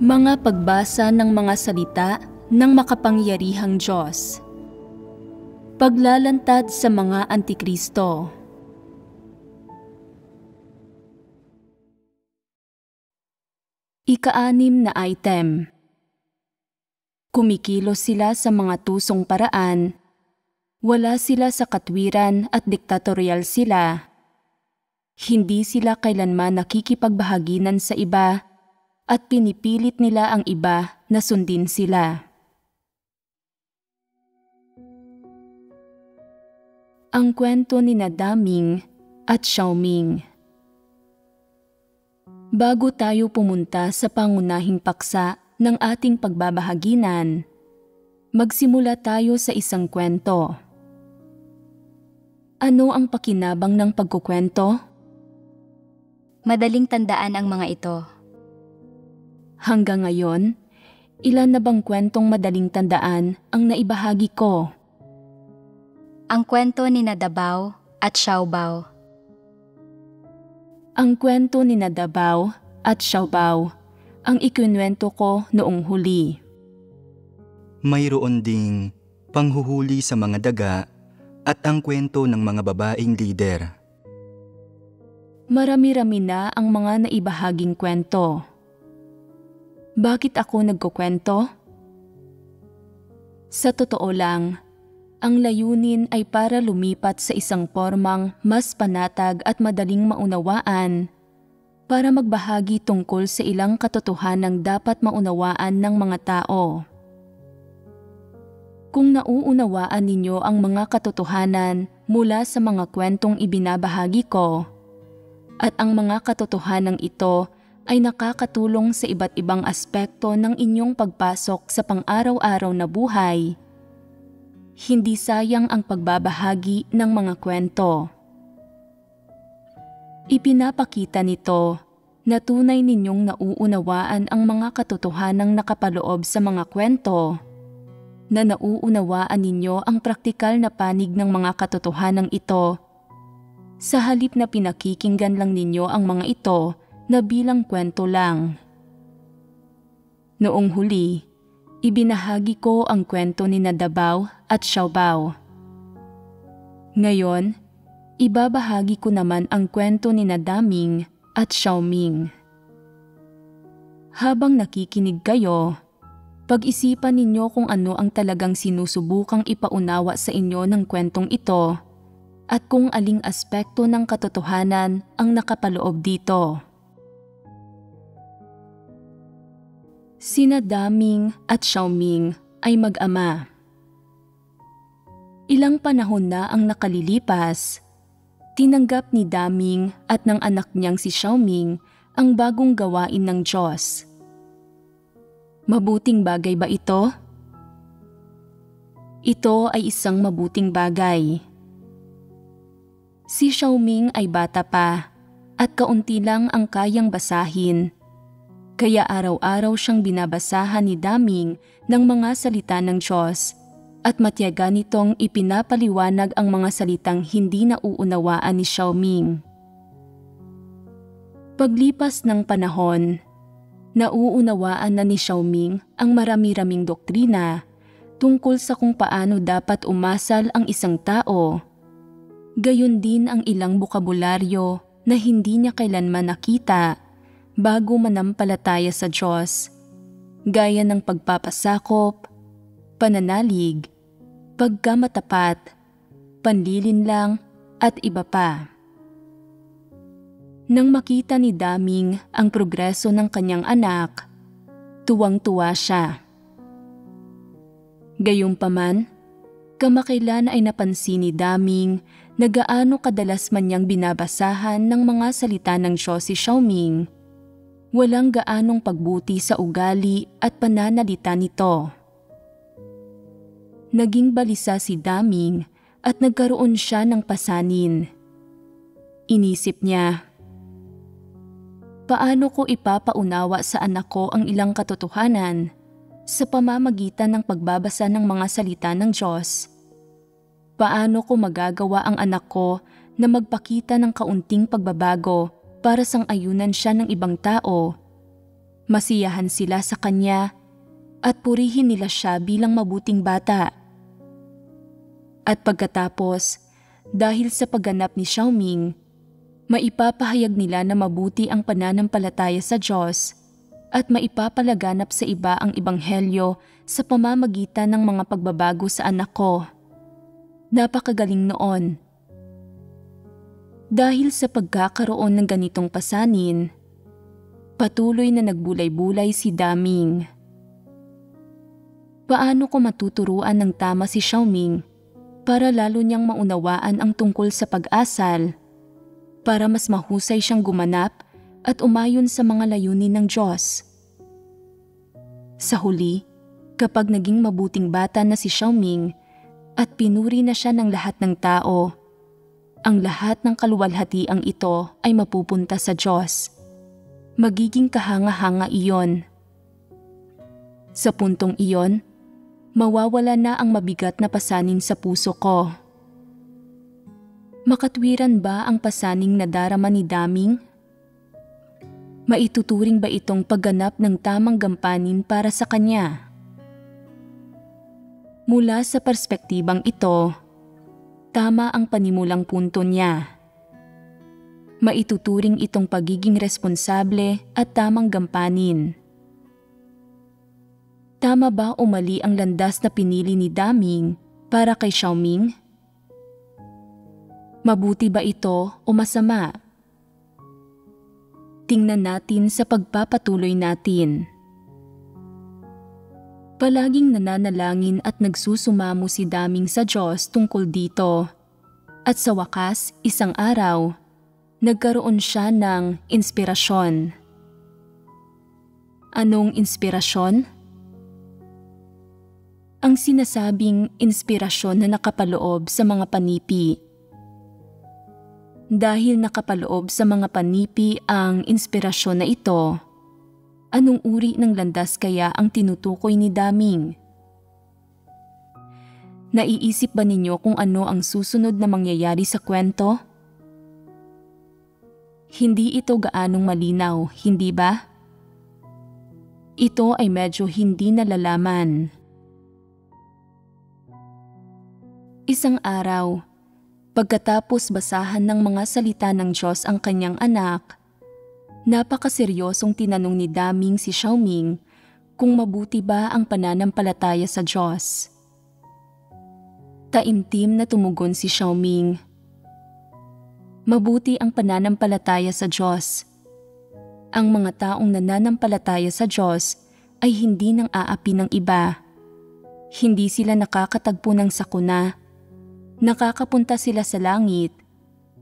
Mga pagbasa ng mga salita ng makapangyarihang Diyos. Paglalantad sa mga Antikristo. Ika-6 na item. Kumikilos sila sa mga tusong paraan. Wala sila sa katwiran at diktatorial sila. Hindi sila kailanman nakikipagbahaginan sa iba at pinipilit nila ang iba na sundin sila. Ang kwento ni Daming at Xiaoming. Bago tayo pumunta sa pangunahing paksa ng ating pagbabahaginan, magsimula tayo sa isang kwento. Ano ang pakinabang ng pagkukwento? Madaling tandaan ang mga ito. Hanggang ngayon, ilan na bang kwentong madaling tandaan ang naibahagi ko? Ang kwento ni Dabao at Xiaobao. Ang kwento ni Dabao at Xiaobao ang ikinwento ko noong huli. Mayroon ding panghuhuli sa mga daga at ang kwento ng mga babaeng lider. Marami-rami na ang mga naibahaging kwento. Bakit ako nagkukwento? Sa totoo lang, ang layunin ay para lumipat sa isang formang mas panatag at madaling maunawaan, para magbahagi tungkol sa ilang katotohanang dapat maunawaan ng mga tao. Kung nauunawaan ninyo ang mga katotohanan mula sa mga kwentong ibinabahagi ko, at ang mga katotohanang ito ay nakakatulong sa iba't ibang aspekto ng inyong pagpasok sa pang-araw-araw na buhay, hindi sayang ang pagbabahagi ng mga kwento. Ipinapakita nito na tunay ninyong nauunawaan ang mga katotohanang nakapaloob sa mga kwento, na nauunawaan ninyo ang praktikal na panig ng mga katotohanang ito, sa halip na pinakikinggan lang ninyo ang mga ito na bilang kwento lang. Noong huli, ibinahagi ko ang kwento ni Dabao at Xiaobao. Ngayon, ibabahagi ko naman ang kwento ni Daming at Xiaoming. Habang nakikinig kayo, pag-isipan ninyo kung ano ang talagang sinusubukang ipaunawa sa inyo ng kwentong ito at kung aling aspekto ng katotohanan ang nakapaloob dito. Sina Daming at Xiaoming ay mag-ama. Ilang panahon na ang nakalilipas, tinanggap ni Daming at ng anak niyang si Xiaoming ang bagong gawain ng Diyos. Mabuting bagay ba ito? Ito ay isang mabuting bagay. Si Xiaoming ay bata pa at kaunti lang ang kayang basahin. Kaya araw-araw siyang binabasahan ni Daming ng mga salita ng Diyos at matiyaga nitong ipinapaliwanag ang mga salitang hindi nauunawaan ni Xiaoming. Paglipas ng panahon, nauunawaan na ni Xiaoming ang marami-raming doktrina tungkol sa kung paano dapat umasal ang isang tao. Gayon din ang ilang bokabularyo na hindi niya kailanman nakita bago manampalataya sa Diyos, gaya ng pagpapasakop, pananalig, pagkamatapat, panlilinlang at iba pa. Nang makita ni Daming ang progreso ng kanyang anak, tuwang-tuwa siya. Gayunpaman, kamakailan ay napansin ni Daming na gaano kadalas man niyang binabasahan ng mga salita ng Diyos si Xiaoming. Walang gaanong pagbuti sa ugali at pananalita nito. Naging balisa si Daming at nagkaroon siya ng pasanin. Inisip niya, paano ko ipapaunawa sa anak ko ang ilang katotohanan sa pamamagitan ng pagbabasa ng mga salita ng Diyos? Paano ko magagawa ang anak ko na magpakita ng kaunting pagbabago para sang-ayunan siya ng ibang tao Masiyahan sila sa kanya at purihin nila siya bilang mabuting bata. At pagkatapos, dahil sa pagganap ni Xiaoming, maipapahayag nila na mabuti ang pananampalataya sa Diyos at maipapalaganap sa iba ang ebanghelyo sa pamamagitan ng mga pagbabago sa anak ko. Napakagaling noon. Dahil sa pagkakaroon ng ganitong pasanin, patuloy na nagbulay-bulay si Daming. Paano ko matuturuan ng tama si Xiaoming para lalo niyang maunawaan ang tungkol sa pag-asal, para mas mahusay siyang gumanap at umayon sa mga layunin ng Diyos? Sa huli, kapag naging mabuting bata na si Xiaoming at pinuri na siya ng lahat ng tao, ang lahat ng kaluwalhatiang ito ay mapupunta sa Diyos. Magiging kahanga-hanga iyon. Sa puntong iyon, mawawala na ang mabigat na pasanin sa puso ko. Makatwiran ba ang pasaning nadarama ni Daming? Maituturing ba itong pagganap ng tamang gampanin para sa kanya? Mula sa perspektibang ito, tama ang panimulang punto niya. Maituturing itong pagiging responsable at tamang gampanin. Tama ba o mali ang landas na pinili ni Daming para kay Xiaoming? Mabuti ba ito o masama? Tingnan natin sa pagpapatuloy natin. Palaging nananalangin at nagsusumamo si Daming sa Diyos tungkol dito. At sa wakas, isang araw, nagkaroon siya ng inspirasyon. Anong inspirasyon? Ang sinasabing inspirasyon na nakapaloob sa mga panipi. Dahil nakapaloob sa mga panipi ang inspirasyon na ito, anong uri ng landas kaya ang tinutukoy ni Daming? Naiisip ba ninyo kung ano ang susunod na mangyayari sa kwento? Hindi ito gaanong malinaw, hindi ba? Ito ay medyo hindi nalalaman. Isang araw, pagkatapos basahan ng mga salita ng Diyos ang kanyang anak, napakaseryosong tinanong ni Daming si Xiaoming kung mabuti ba ang pananampalataya sa Diyos. Taimtim na tumugon si Xiaoming. Mabuti ang pananampalataya sa Diyos. Ang mga taong nananampalataya sa Diyos ay hindi nang aapi ng iba. Hindi sila nakakatagpo ng sakuna. Nakakapunta sila sa langit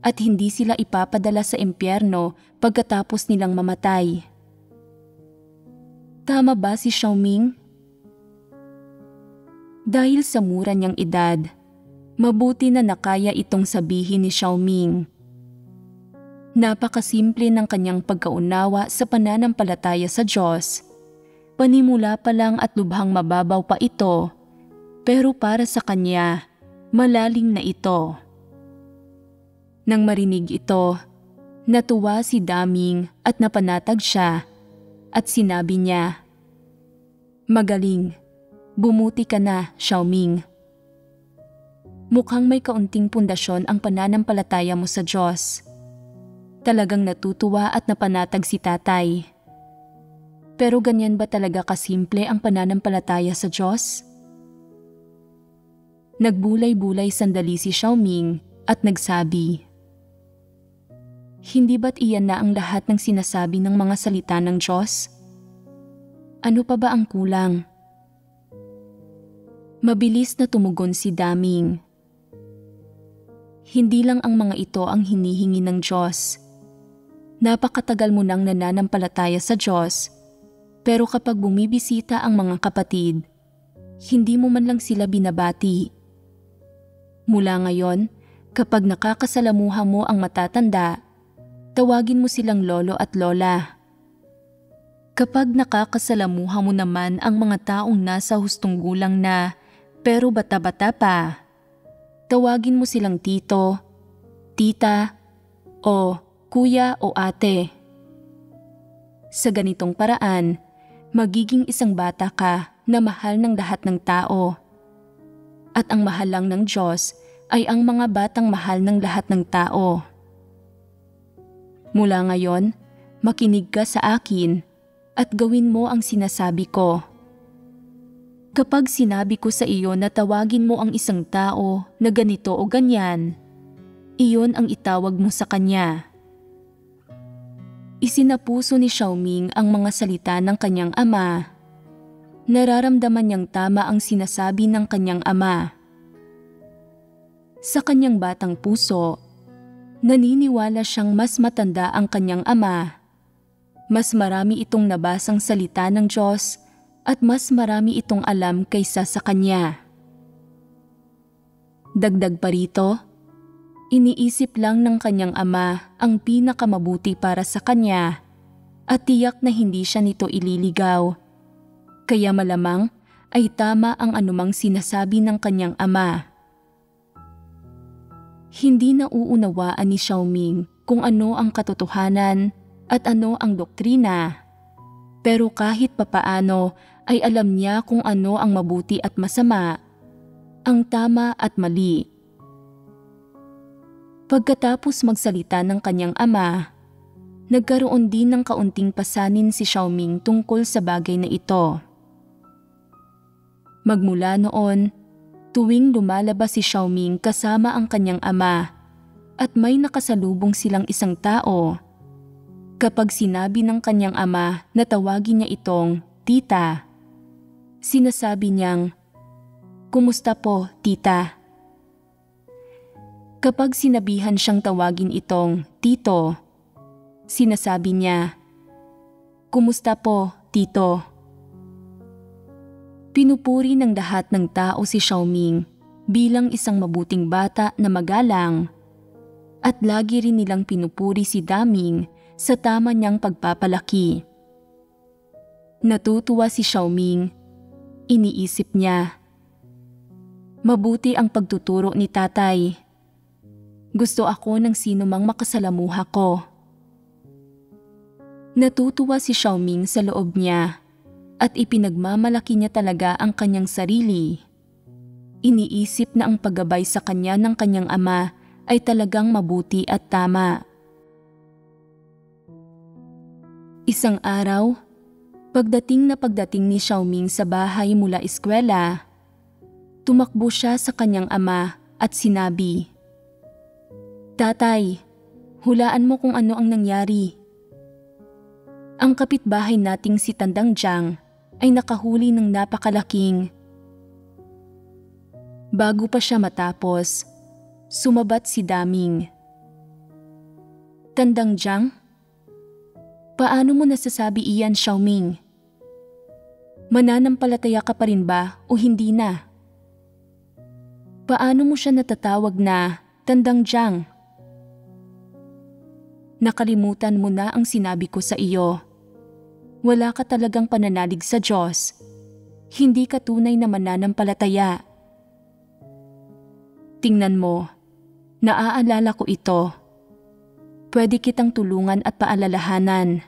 at hindi sila ipapadala sa impyerno pagkatapos nilang mamatay. Tama ba si Xiaoming? Dahil sa mura niyang edad, mabuti na nakaya itong sabihin ni Xiaoming. Napakasimple ng kanyang pagkaunawa sa pananampalataya sa Diyos. Panimula pa lang at lubhang mababaw pa ito, pero para sa kanya, malalim na ito. Nang marinig ito, natuwa si Daming at napanatag siya at sinabi niya, "Magaling, bumuti ka na, Xiaoming. Mukhang may kaunting pundasyon ang pananampalataya mo sa Diyos." Talagang natutuwa at napanatag si tatay. Pero ganyan ba talaga kasimple ang pananampalataya sa Diyos? Nagbulay-bulay sandali si Xiaoming at nagsabi, "Hindi ba't iyan na ang lahat ng sinasabi ng mga salita ng Diyos? Ano pa ba ang kulang?" Mabilis na tumugon si Daming. Hindi lang ang mga ito ang hinihingi ng Diyos. Napakatagal mo nang nananampalataya sa Diyos, pero kapag bumibisita ang mga kapatid, hindi mo man lang sila binabati. Mula ngayon, kapag nakakasalamuha mo ang matatanda, tawagin mo silang lolo at lola. Kapag nakakasalamuha mo naman ang mga taong nasa hustong gulang na pero bata-bata pa, tawagin mo silang tito, tita, o kuya o ate. Sa ganitong paraan, magiging isang bata ka na mahal ng lahat ng tao. At ang mahal lang ng Diyos ay ang mga batang mahal ng lahat ng tao. Mula ngayon, makinig ka sa akin at gawin mo ang sinasabi ko. Kapag sinabi ko sa iyo na tawagin mo ang isang tao na ganito o ganyan, iyon ang itawag mo sa kanya. Isinapuso ni Xiaoming ang mga salita ng kanyang ama. Nararamdaman niyang tama ang sinasabi ng kanyang ama. Sa kanyang batang puso, naniniwala siyang mas matanda ang kanyang ama. Mas marami itong nabasang salita ng Diyos at mas marami itong alam kaysa sa kanya. Dagdag pa rito, iniisip lang ng kanyang ama ang pinakamabuti para sa kanya at tiyak na hindi siya nito ililigaw. Kaya malamang ay tama ang anumang sinasabi ng kanyang ama. Hindi nauunawaan ni Xiaoming kung ano ang katotohanan at ano ang doktrina. Pero kahit papaano ay alam niya kung ano ang mabuti at masama, ang tama at mali. Pagkatapos magsalita ng kanyang ama, nagkaroon din ng kaunting pasanin si Xiaoming tungkol sa bagay na ito. Magmula noon, tuwing lumalabas si Xiaoming kasama ang kanyang ama at may nakasalubong silang isang tao, kapag sinabi ng kanyang ama na tawagin niya itong tita, sinasabi niyang, "Kumusta po, tita?" Kapag sinabihan siyang tawagin itong tito, sinasabi niya, "Kumusta po, tito?" Pinupuri ng lahat ng tao si Xiaoming bilang isang mabuting bata na magalang at lagi rin nilang pinupuri si Daming sa tama niyang pagpapalaki. Natutuwa si Xiaoming. Iniisip niya, mabuti ang pagtuturo ni tatay. Gusto ako ng sino mang makasalamuha ko. Natutuwa si Xiaoming sa loob niya at ipinagmamalaki niya talaga ang kanyang sarili. Iniisip na ang paggabay sa kanya ng kanyang ama ay talagang mabuti at tama. Isang araw, pagdating ni Xiaoming sa bahay mula eskwela, tumakbo siya sa kanyang ama at sinabi, "Tatay, hulaan mo kung ano ang nangyari. Ang kapitbahay nating si Tandang Jiang ay nakahuli ng napakalaking..." Bago pa siya matapos, sumabat si Daming. "Tandang Jiang? Paano mo nasasabi iyan, Xiaoming? Mananampalataya ka pa rin ba o hindi na? Paano mo siya natatawag na Tandang Jiang? Nakalimutan mo na ang sinabi ko sa iyo. Wala ka talagang pananalig sa Diyos. Hindi ka tunay na mananampalataya. Tingnan mo, naaalala ko ito. Pwede kitang tulungan at paalalahanan.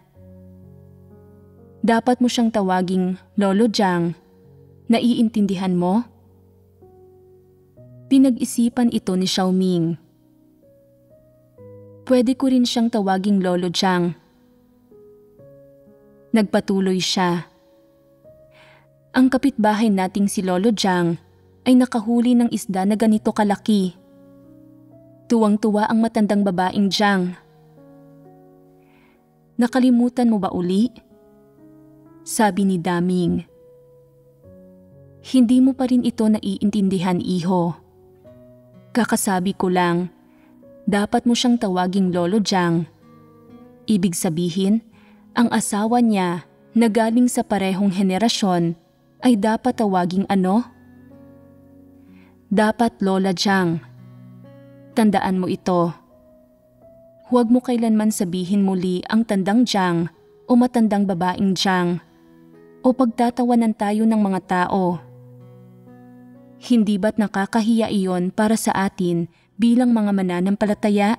Dapat mo siyang tawaging Lolo Jiang. Naiintindihan mo?" Pinag-isipan ito ni Xiaoming. Pwede ko rin siyang tawaging Lolo Jiang. Nagpatuloy siya. Ang kapitbahay nating si Lolo Jiang ay nakahuli ng isda na ganito kalaki. Tuwang-tuwa ang matandang babaeng Jiang. Nakalimutan mo ba uli? Sabi ni Daming. Hindi mo pa rin ito naiintindihan, iho. Kakasabi ko lang, dapat mo siyang tawaging Lolo Jiang. Ibig sabihin, ang asawa niya na galing sa parehong henerasyon ay dapat tawaging ano? Dapat Lola Jiang. Tandaan mo ito. Huwag mo kailanman sabihin muli ang Tandang Jiang o matandang babaeng Jiang o pagtatawanan tayo ng mga tao. Hindi ba't nakakahiya iyon para sa atin bilang mga mananampalataya?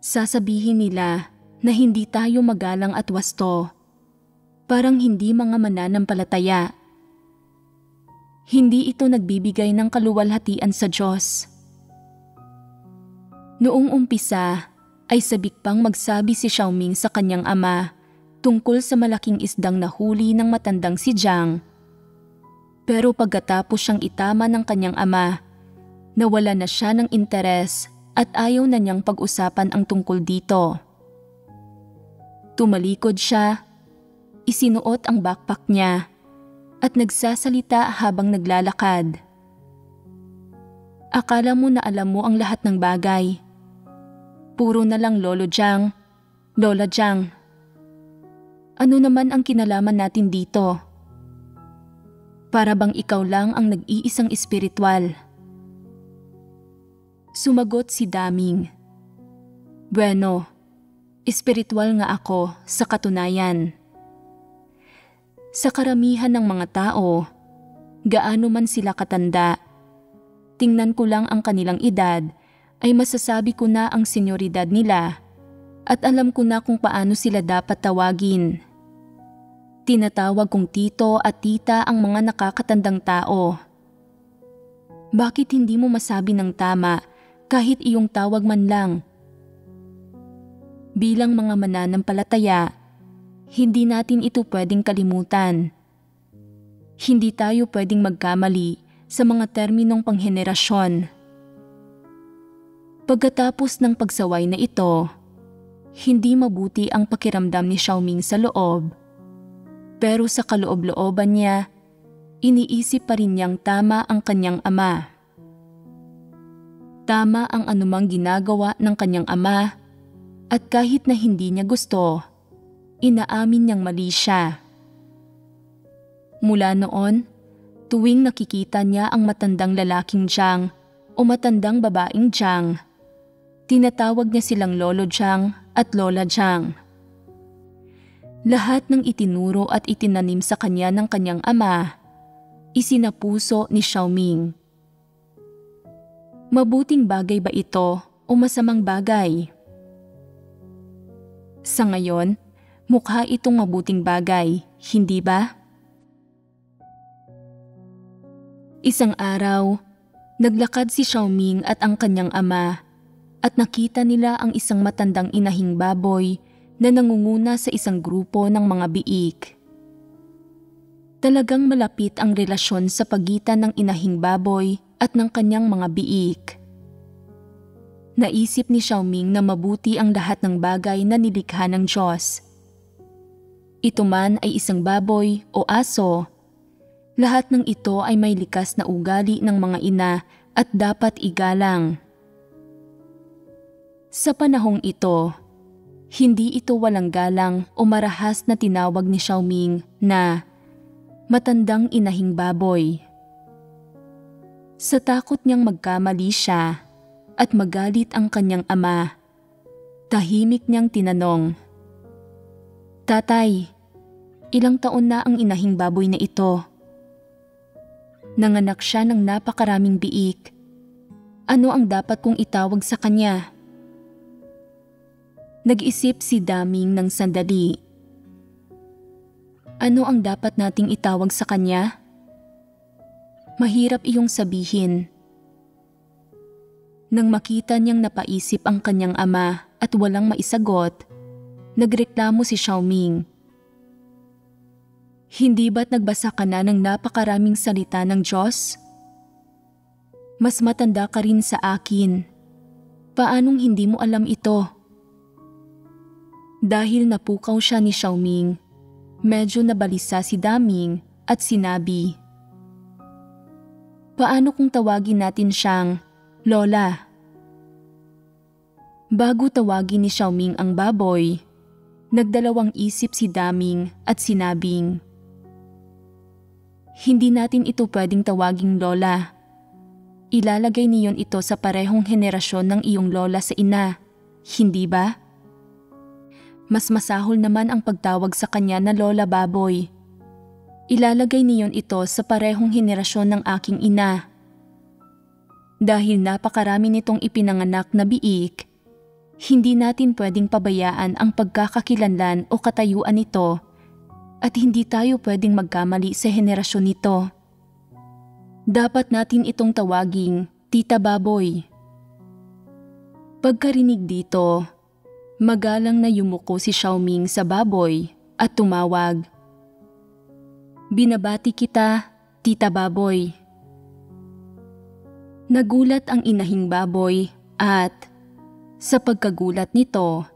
Sasabihin nila na hindi tayo magalang at wasto. Parang hindi mga mananampalataya. Hindi ito nagbibigay ng kaluwalhatian sa Diyos. Noong umpisa ay sabik pang magsabi si Xiaoming sa kanyang ama tungkol sa malaking isdang nahuli ng matandang si Jiang. Pero pagkatapos siyang itama ng kanyang ama, nawala na siya ng interes at ayaw na niyang pag-usapan ang tungkol dito. Tumalikod siya, isinuot ang backpack niya at nagsasalita habang naglalakad. Akala mo na alam mo ang lahat ng bagay. Puro na lang Lolo Jiang, Lola Jiang. Ano naman ang kinalaman natin dito? Para bang ikaw lang ang nag-iisang espiritual? Sumagot si Daming. Bueno, espiritual nga ako sa katunayan. Sa karamihan ng mga tao, gaano man sila katanda, tingnan ko lang ang kanilang edad ay masasabi ko na ang senyoridad nila at alam ko na kung paano sila dapat tawagin. Tinatawag kong tito at tita ang mga nakakatandang tao. Bakit hindi mo masabi ng tama kahit iyong tawag man lang? Bilang mga mananampalataya, hindi natin ito pwedeng kalimutan. Hindi tayo pwedeng magkamali sa mga terminong panghenerasyon. Pagkatapos ng pagsaway na ito, hindi mabuti ang pakiramdam ni Xiaoming sa loob. Pero sa kaloob-looban niya, iniisip pa rin niyang tama ang kanyang ama. Tama ang anumang ginagawa ng kanyang ama at kahit na hindi niya gusto, inaamin niyang mali siya. Mula noon, tuwing nakikita niya ang matandang lalaking Jiang o matandang babaeng Jiang, tinatawag niya silang Lolo Jiang at Lola Jiang. Lahat ng itinuro at itinanim sa kanya ng kanyang ama, isinapuso ni Xiaoming. Mabuting bagay ba ito o masamang bagay? Sa ngayon, mukha itong mabuting bagay, hindi ba? Isang araw, naglakad si Xiaoming at ang kanyang ama at nakita nila ang isang matandang inahing baboy na nangunguna sa isang grupo ng mga biik. Talagang malapit ang relasyon sa pagitan ng inahing baboy at ng kanyang mga biik. Naisip ni Xiaoming na mabuti ang lahat ng bagay na nilikha ng Diyos. Ito man ay isang baboy o aso, lahat ng ito ay may likas na ugali ng mga ina at dapat igalang. Sa panahong ito, hindi ito walang galang o marahas na tinawag ni Xiaoming na matandang inahing baboy. Sa takot niyang magkamali siya at magalit ang kanyang ama, tahimik niyang tinanong, "Tatay, ilang taon na ang inahing baboy na ito?" Nanganak siya ng napakaraming biik. Ano ang dapat kong itawag sa kanya? Nag-isip si Daming ng sandali. Ano ang dapat nating itawag sa kanya? Mahirap iyong sabihin. Nang makita niyang napaisip ang kanyang ama at walang maisagot, nagreklamo si Xiaoming. Hindi ba't nagbasa ka na ng napakaraming salita ng Diyos? Mas matanda ka rin sa akin. Paanong hindi mo alam ito? Dahil napukaw siya ni Xiaoming, medyo nabalisa si Daming at sinabi, "Paano kung tawagin natin siyang Lola?" Bago tawagin ni Xiaoming ang baboy, nagdalawang isip si Daming at sinabing, "Hindi natin ito pwedeng tawaging Lola. Ilalagay niyon ito sa parehong henerasyon ng iyong lola sa ina, hindi ba? Mas masahol naman ang pagtawag sa kanya na Lola Baboy. Ilalagay niyon ito sa parehong henerasyon ng aking ina. Dahil napakarami nitong ipinanganak na biik, Hindi natin pwedeng pabayaan ang pagkakakilanlan o katayuan nito at hindi tayo pwedeng magkamali sa henerasyon nito. Dapat natin itong tawaging Tita Baboy. Pagkarinig dito, magalang na yumuko si Xiaoming sa baboy at tumawag. Binabati kita, Tita Baboy. Nagulat ang inahing baboy at sa pagkagulat nito,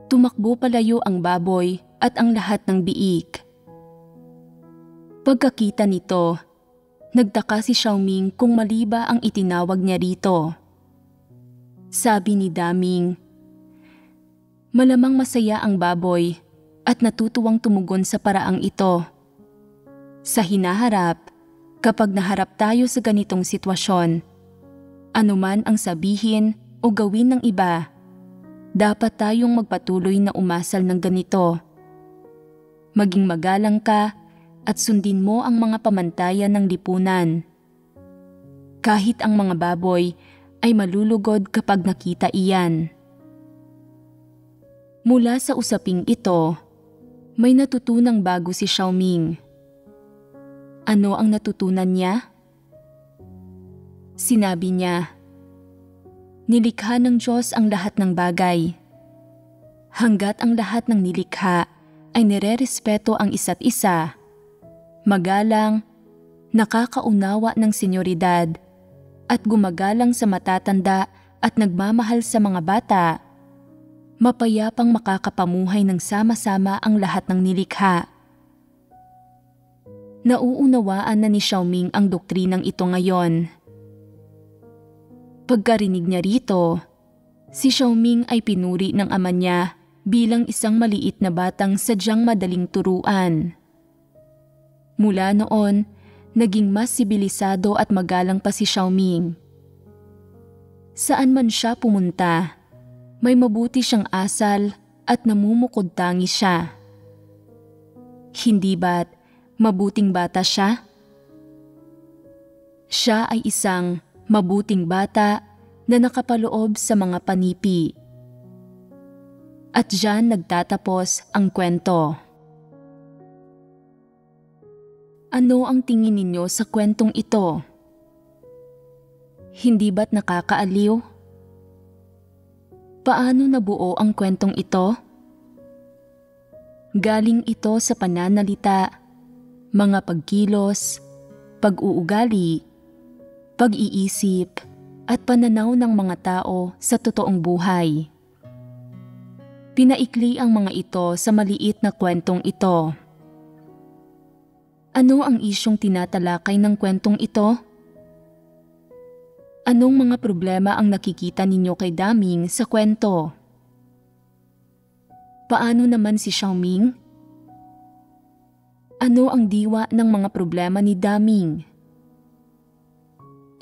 tumakbo palayo ang baboy at ang lahat ng biik. Pagkakita nito, nagtaka si Xiaoming kung mali ba ang itinawag niya rito. Sabi ni Daming, malamang masaya ang baboy at natutuwang tumugon sa paraang ito. Sa hinaharap, kapag naharap tayo sa ganitong sitwasyon, anuman ang sabihin o gawin ng iba, dapat tayong magpatuloy na umasal ng ganito. Maging magalang ka at sundin mo ang mga pamantayan ng lipunan. Kahit ang mga baboy ay malulugod kapag nakita iyan. Mula sa usaping ito, may natutunang bago si Xiaoming. Ano ang natutunan niya? Sinabi niya, nilikha ng Diyos ang lahat ng bagay. Hanggat ang lahat ng nilikha ay nirerespeto ang isa't isa, magalang, nakakaunawa ng senyoridad, at gumagalang sa matatanda at nagmamahal sa mga bata, mapayapang makakapamuhay ng sama-sama ang lahat ng nilikha. Nauunawaan na ni Xiaoming ang doktrinang ito ngayon. Pagkarinig niya rito, si Xiaoming ay pinuri ng ama niya bilang isang maliit na batang sadyang madaling turuan. Mula noon, naging mas sibilisado at magalang pa si Xiaoming. Saan man siya pumunta, may mabuti siyang asal at namumukod tangi siya. Hindi ba't mabuting bata siya? Siya ay isang mabuting bata na nakapaloob sa mga panipi. At diyan nagtatapos ang kwento. Ano ang tingin ninyo sa kwentong ito? Hindi ba't nakakaaliw? Paano nabuo ang kwentong ito? Galing ito sa pananalita, mga pagkilos, pag-uugali, pag-iisip, at pananaw ng mga tao sa totoong buhay. Pinaikli ang mga ito sa maliit na kwentong ito. Ano ang isyong tinatalakay ng kwentong ito? Anong mga problema ang nakikita ninyo kay Daming sa kwento? Paano naman si Xiaoming? Ano ang diwa ng mga problema ni Daming?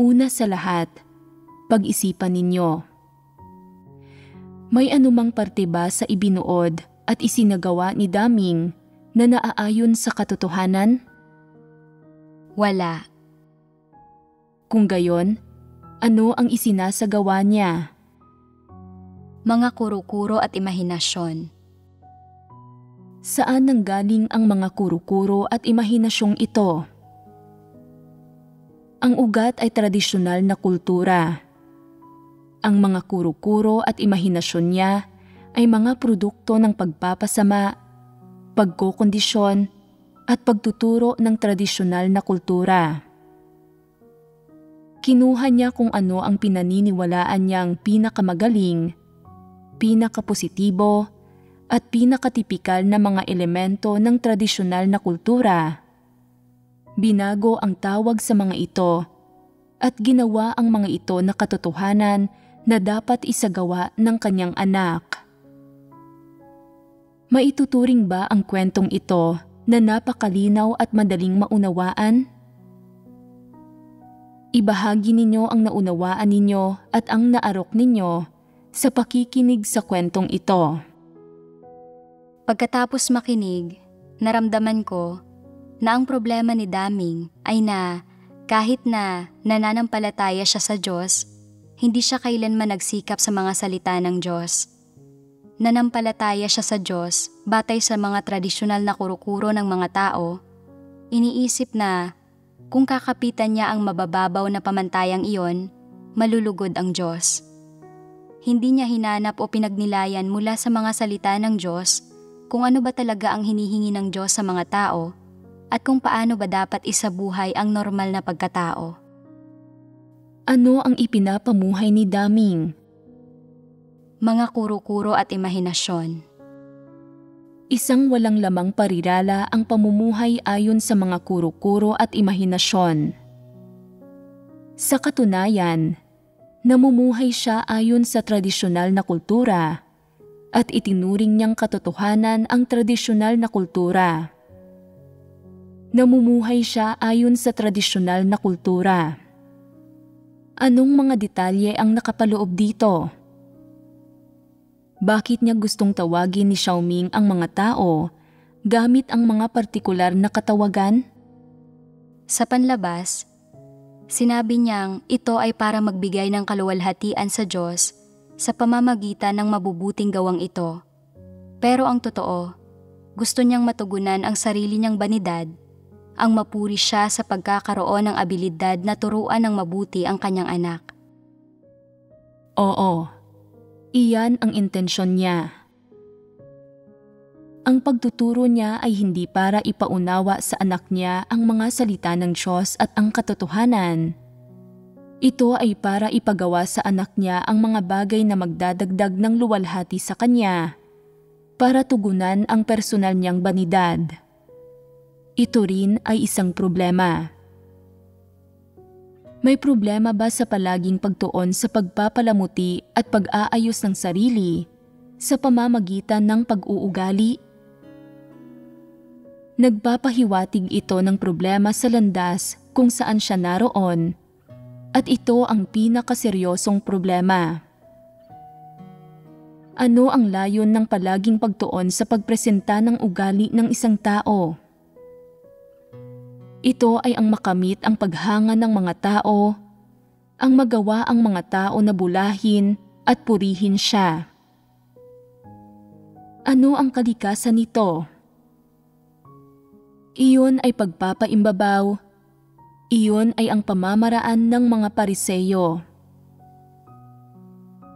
Una sa lahat, pag-isipan ninyo. May anumang parte ba sa ibinuod at isinagawa ni Daming na naaayon sa katotohanan? Wala. Kung gayon, ano ang isinasagawa niya? Mga kuro-kuro at imahinasyon. Saan nanggaling ang mga kuro-kuro at imahinasyong ito? Ang ugat ay tradisyonal na kultura. Ang mga kuro-kuro at imahinasyon niya ay mga produkto ng pagpapasama, pagkokondisyon, at pagtuturo ng tradisyonal na kultura. Kinuha niya kung ano ang pinaniniwalaan niyang pinakamagaling, pinakapositibo, at pinakatipikal na mga elemento ng tradisyonal na kultura. Binago ang tawag sa mga ito at ginawa ang mga ito na katotohanan na dapat isagawa ng kanyang anak. Maituturing ba ang kwentong ito na napakalinaw at madaling maunawaan? Ibahagi ninyo ang naunawaan ninyo at ang naarok ninyo sa pakikinig sa kwentong ito. Pagkatapos makinig, naramdaman ko na ang problema ni Daming ay na kahit na nananampalataya siya sa Diyos, hindi siya kailanman nagsikap sa mga salita ng Diyos. nanampalataya siya sa Diyos batay sa mga tradisyonal na kuro-kuro ng mga tao, iniisip na kung kakapitan niya ang mabababaw na pamantayang iyon, malulugod ang Diyos. Hindi niya hinanap o pinagnilayan mula sa mga salita ng Diyos kung ano ba talaga ang hinihingi ng Diyos sa mga tao at kung paano ba dapat isabuhay ang normal na pagkatao. Ano ang ipinapamuhay ni Daming? Mga kuro-kuro at imahinasyon. Isang walang lamang parirala ang pamumuhay ayon sa mga kuro-kuro at imahinasyon. Sa katunayan, namumuhay siya ayon sa tradisyonal na kultura at itinuring niyang katotohanan ang tradisyonal na kultura. Namumuhay siya ayon sa tradisyonal na kultura. Anong mga detalye ang nakapaloob dito? Bakit niya gustong tawagin ni Xiaoming ang mga tao gamit ang mga partikular na katawagan? Sa panlabas, sinabi niyang ito ay para magbigay ng kaluwalhatian sa Diyos sa pamamagitan ng mabubuting gawang ito. Pero ang totoo, gusto niyang matugunan ang sarili niyang banidad, ang mapuri siya sa pagkakaroon ng abilidad na turuan ng mabuti ang kanyang anak. Oo, iyan ang intensyon niya. Ang pagtuturo niya ay hindi para ipaunawa sa anak niya ang mga salita ng Diyos at ang katotohanan. Ito ay para ipagawa sa anak niya ang mga bagay na magdadagdag ng luwalhati sa kanya, para tugunan ang personal niyang banidad. Ito rin ay isang problema. May problema ba sa palaging pagtuon sa pagpapalamuti at pag-aayos ng sarili sa pamamagitan ng pag-uugali? Nagpapahiwatig ito ng problema sa landas kung saan siya naroon, at ito ang pinakaseryosong problema. Ano ang layon ng palaging pagtuon sa pagpresenta ng ugali ng isang tao? Ito ay ang makamit ang paghanga ng mga tao, ang magawa ang mga tao na bulahin at purihin siya. Ano ang kalikasan nito? Iyon ay pagpapaimbabaw. Iyon ay ang pamamaraan ng mga Pariseyo.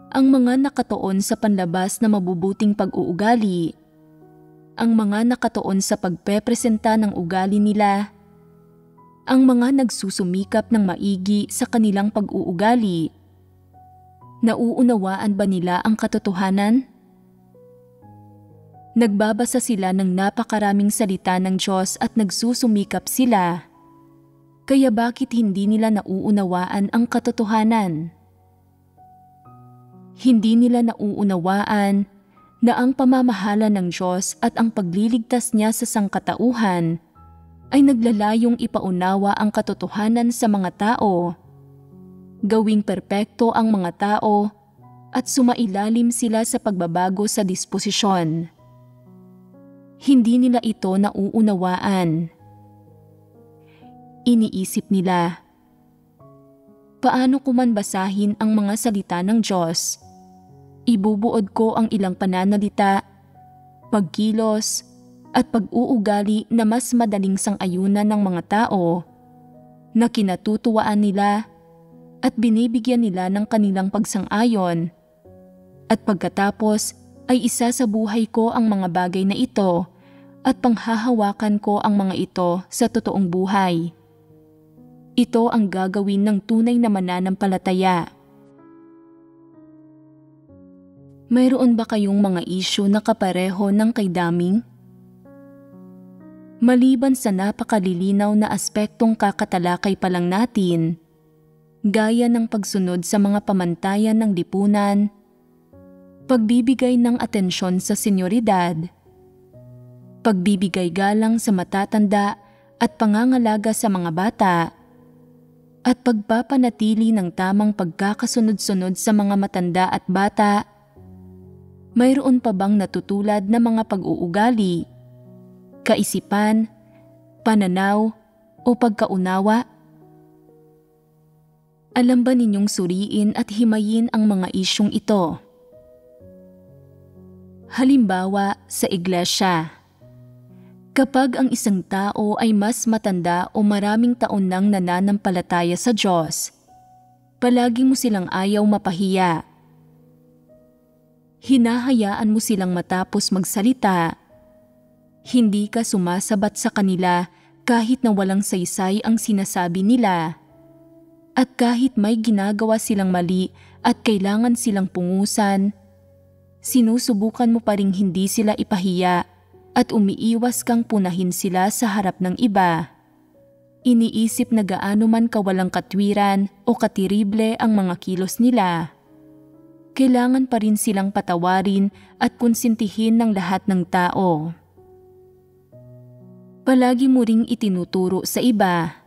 Ang mga nakatuon sa panlabas na mabubuting pag-uugali, ang mga nakatuon sa pagpepresenta ng ugali nila, ang mga nagsusumikap ng maigi sa kanilang pag-uugali, nauunawaan ba nila ang katotohanan? Nagbabasa sila ng napakaraming salita ng Diyos at nagsusumikap sila. Kaya bakit hindi nila nauunawaan ang katotohanan? Hindi nila nauunawaan na ang pamamahala ng Diyos at ang pagliligtas niya sa sangkatauhan ay naglalayong ipaunawa ang katotohanan sa mga tao, gawing perpekto ang mga tao at sumailalim sila sa pagbabago sa disposisyon. Hindi nila ito nauunawaan. Iniisip nila, paano ko man basahin ang mga salita ng Diyos? Ibubuod ko ang ilang pananalita, pagkilos, at pag-uugali na mas madaling sang-ayunan ng mga tao na kinatutuwaan nila at binibigyan nila ng kanilang pagsang-ayon. At pagkatapos ay isa sa buhay ko ang mga bagay na ito at panghahawakan ko ang mga ito sa totoong buhay. Ito ang gagawin ng tunay na mananampalataya. Mayroon ba kayong mga isyu na kapareho ng kay Daming? Maliban sa napakalilinaw na aspektong kakatalakay pa lang natin, gaya ng pagsunod sa mga pamantayan ng lipunan, pagbibigay ng atensyon sa senyoridad, pagbibigay galang sa matatanda at pangangalaga sa mga bata, at pagpapanatili ng tamang pagkakasunod-sunod sa mga matanda at bata, mayroon pa bang natutulad na mga pag-uugali, kaisipan, pananaw, o pagkaunawa? Alam ba ninyong suriin at himayin ang mga isyong ito? Halimbawa, sa iglesia. Kapag ang isang tao ay mas matanda o maraming taon nang nananampalataya sa Diyos, palagi mo silang ayaw mapahiya. Hinahayaan mo silang matapos magsalita. Hindi ka sumasabat sa kanila kahit na walang saysay ang sinasabi nila. At kahit may ginagawa silang mali at kailangan silang pungusan, sinusubukan mo pa ring hindi sila ipahiya at umiiwas kang punahin sila sa harap ng iba. Iniisip na gaano man kawalang katwiran o katirible ang mga kilos nila. Kailangan pa rin silang patawarin at konsintihin ng lahat ng tao. Palagi mo ring itinuturo sa iba.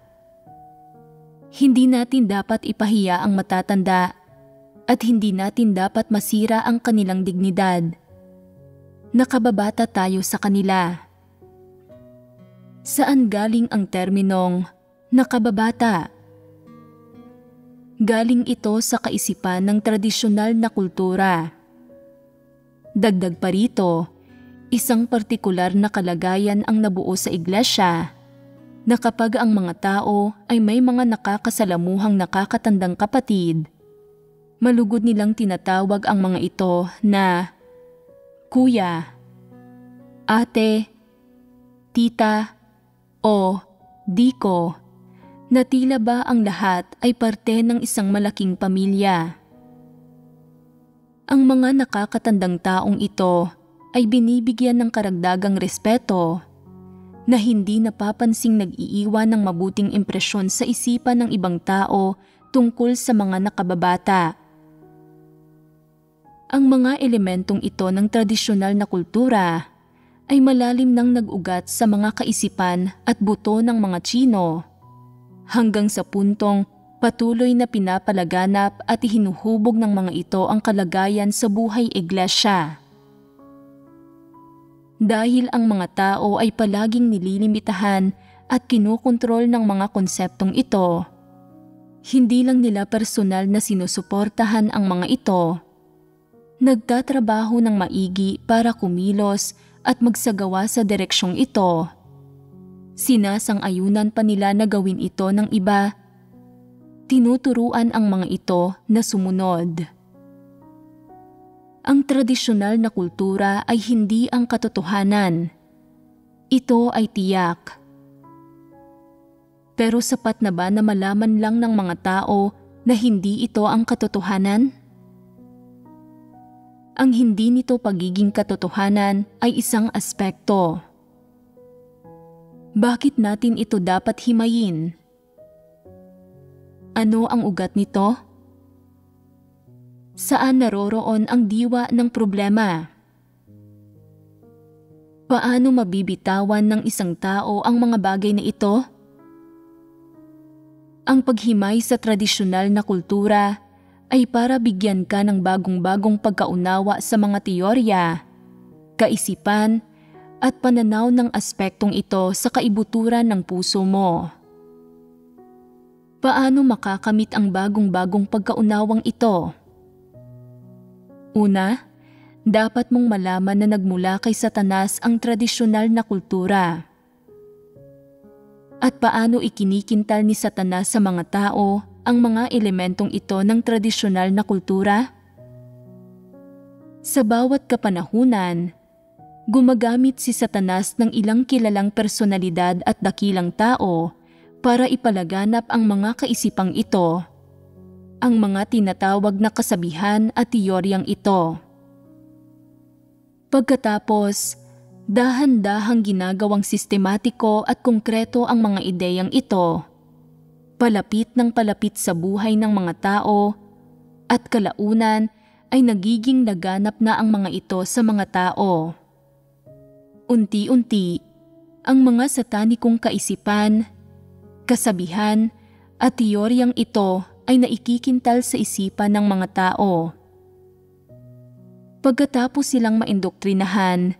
Hindi natin dapat ipahiya ang matatanda at hindi natin dapat masira ang kanilang dignidad. Nakababata tayo sa kanila. Saan galing ang terminong nakababata? Galing ito sa kaisipan ng tradisyonal na kultura. Dagdag pa rito, isang partikular na kalagayan ang nabuo sa iglesia na kapag ang mga tao ay may mga nakakasalamuhang nakakatandang kapatid, malugod nilang tinatawag ang mga ito na kuya, ate, tita, o diko, na tila ba ang lahat ay parte ng isang malaking pamilya. Ang mga nakakatandang taong ito ay binibigyan ng karagdagang respeto na hindi napapansing nag-iiwan ng mabuting impresyon sa isipan ng ibang tao tungkol sa mga nakababata. Ang mga elementong ito ng tradisyonal na kultura ay malalim nang nag-ugat sa mga kaisipan at buto ng mga Tsino, hanggang sa puntong patuloy na pinapalaganap at hinuhubog ng mga ito ang kalagayan sa buhay iglesia. Dahil ang mga tao ay palaging nililimitahan at kinukontrol ng mga konseptong ito, hindi lang nila personal na sinusuportahan ang mga ito, nagtatrabaho ng maigi para kumilos at magsagawa sa direksyong ito. Sinasang-ayunan pa nila na gawin ito ng iba. Tinuturuan ang mga ito na sumunod. Ang tradisyonal na kultura ay hindi ang katotohanan. Ito ay tiyak. Pero sapat na ba na malaman lang ng mga tao na hindi ito ang katotohanan? Ang hindi nito pagiging katotohanan ay isang aspekto. Bakit natin ito dapat himayin? Ano ang ugat nito? Saan naroroon ang diwa ng problema? Paano mabibitawan ng isang tao ang mga bagay na ito? Ang paghimay sa tradisyonal na kultura ay para bigyan ka ng bagong-bagong pagkaunawa sa mga teorya, kaisipan, at pananaw ng aspektong ito sa kaibuturan ng puso mo. Paano makakamit ang bagong-bagong pagkaunawang ito? Una, dapat mong malaman na nagmula kay Satanas ang tradisyonal na kultura. At paano ikinikintal ni Satanas sa mga tao ang mga elementong ito ng tradisyonal na kultura? Sa bawat kapanahunan, gumagamit si Satanas ng ilang kilalang personalidad at dakilang tao para ipalaganap ang mga kaisipang ito, ang mga tinatawag na kasabihan at teoryang ito. Pagkatapos, dahan-dahang ginagawang sistematiko at konkreto ang mga ideyang ito, palapit ng palapit sa buhay ng mga tao, at kalaunan ay nagiging laganap na ang mga ito sa mga tao. Unti-unti, ang mga satanikong kaisipan, kasabihan at teoryang ito ay naikikintal sa isipan ng mga tao. Pagkatapos silang maindoktrinahan,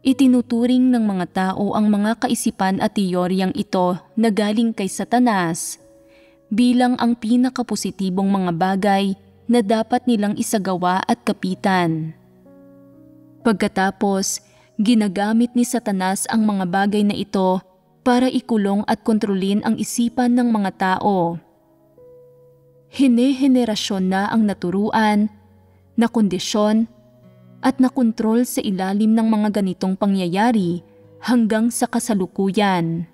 itinuturing ng mga tao ang mga kaisipan at teoryang ito na galing kay Satanas bilang ang pinakapositibong mga bagay na dapat nilang isagawa at kapitan. Pagkatapos, ginagamit ni Satanas ang mga bagay na ito para ikulong at kontrolin ang isipan ng mga tao. Hine-henerasyon na ang naturuan, nakondisyon, at nakontrol sa ilalim ng mga ganitong pangyayari hanggang sa kasalukuyan.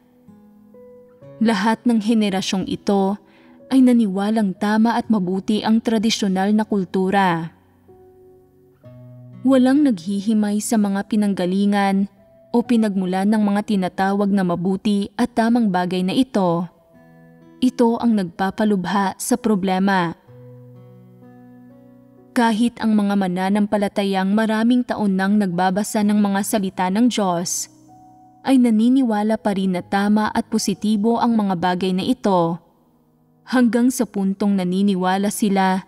Lahat ng henerasyong ito ay naniwalang tama at mabuti ang tradisyonal na kultura. Walang naghihimay sa mga pinanggalingan o pinagmulan ng mga tinatawag na mabuti at tamang bagay na ito. Ito ang nagpapalubha sa problema. Kahit ang mga mananampalatayang maraming taon nang nagbabasa ng mga salita ng Diyos, ay naniniwala pa rin na tama at positibo ang mga bagay na ito, hanggang sa puntong naniniwala sila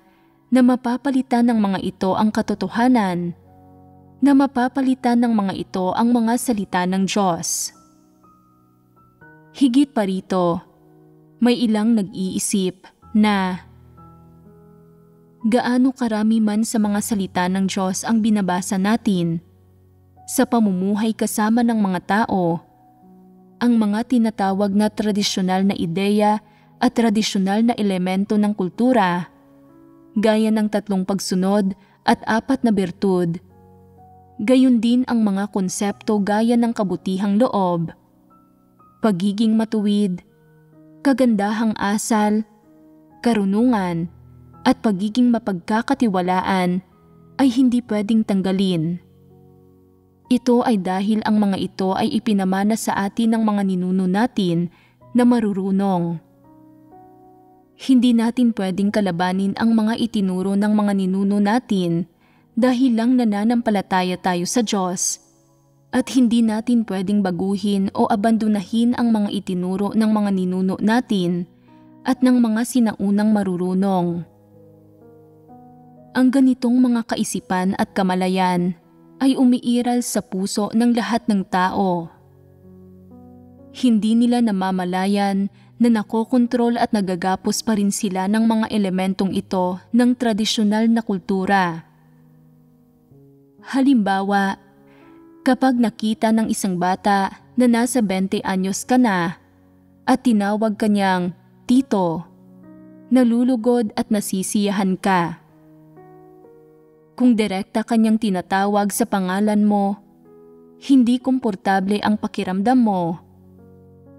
na mapapalitan ng mga ito ang katotohanan, na mapapalitan ng mga ito ang mga salita ng Diyos. Higit pa rito, may ilang nag-iisip na gaano karami man sa mga salita ng Diyos ang binabasa natin sa pamumuhay kasama ng mga tao, ang mga tinatawag na tradisyonal na ideya at tradisyonal na elemento ng kultura, gaya ng 3 pagsunod at 4 na bertud, gayon din ang mga konsepto gaya ng kabutihang loob, pagiging matuwid, kagandahang asal, karunungan, at pagiging mapagkakatiwalaan ay hindi pwedeng tanggalin. Ito ay dahil ang mga ito ay ipinamana sa atin ng mga ninuno natin na marurunong. Hindi natin pwedeng kalabanin ang mga itinuro ng mga ninuno natin dahil lang nananampalataya tayo sa Diyos, at hindi natin pwedeng baguhin o abandonahin ang mga itinuro ng mga ninuno natin at ng mga sinaunang marurunong. Ang ganitong mga kaisipan at kamalayan ay umiiral sa puso ng lahat ng tao. Hindi nila namamalayan na nakokontrol at nagagapos pa rin sila ng mga elementong ito ng tradisyonal na kultura. Halimbawa, kapag nakita ng isang bata na nasa 20 anyos ka na at tinawag ka niyang tito, nalulugod at nasisiyahan ka. Kung direkta kanyang tinatawag sa pangalan mo, hindi komportable ang pakiramdam mo.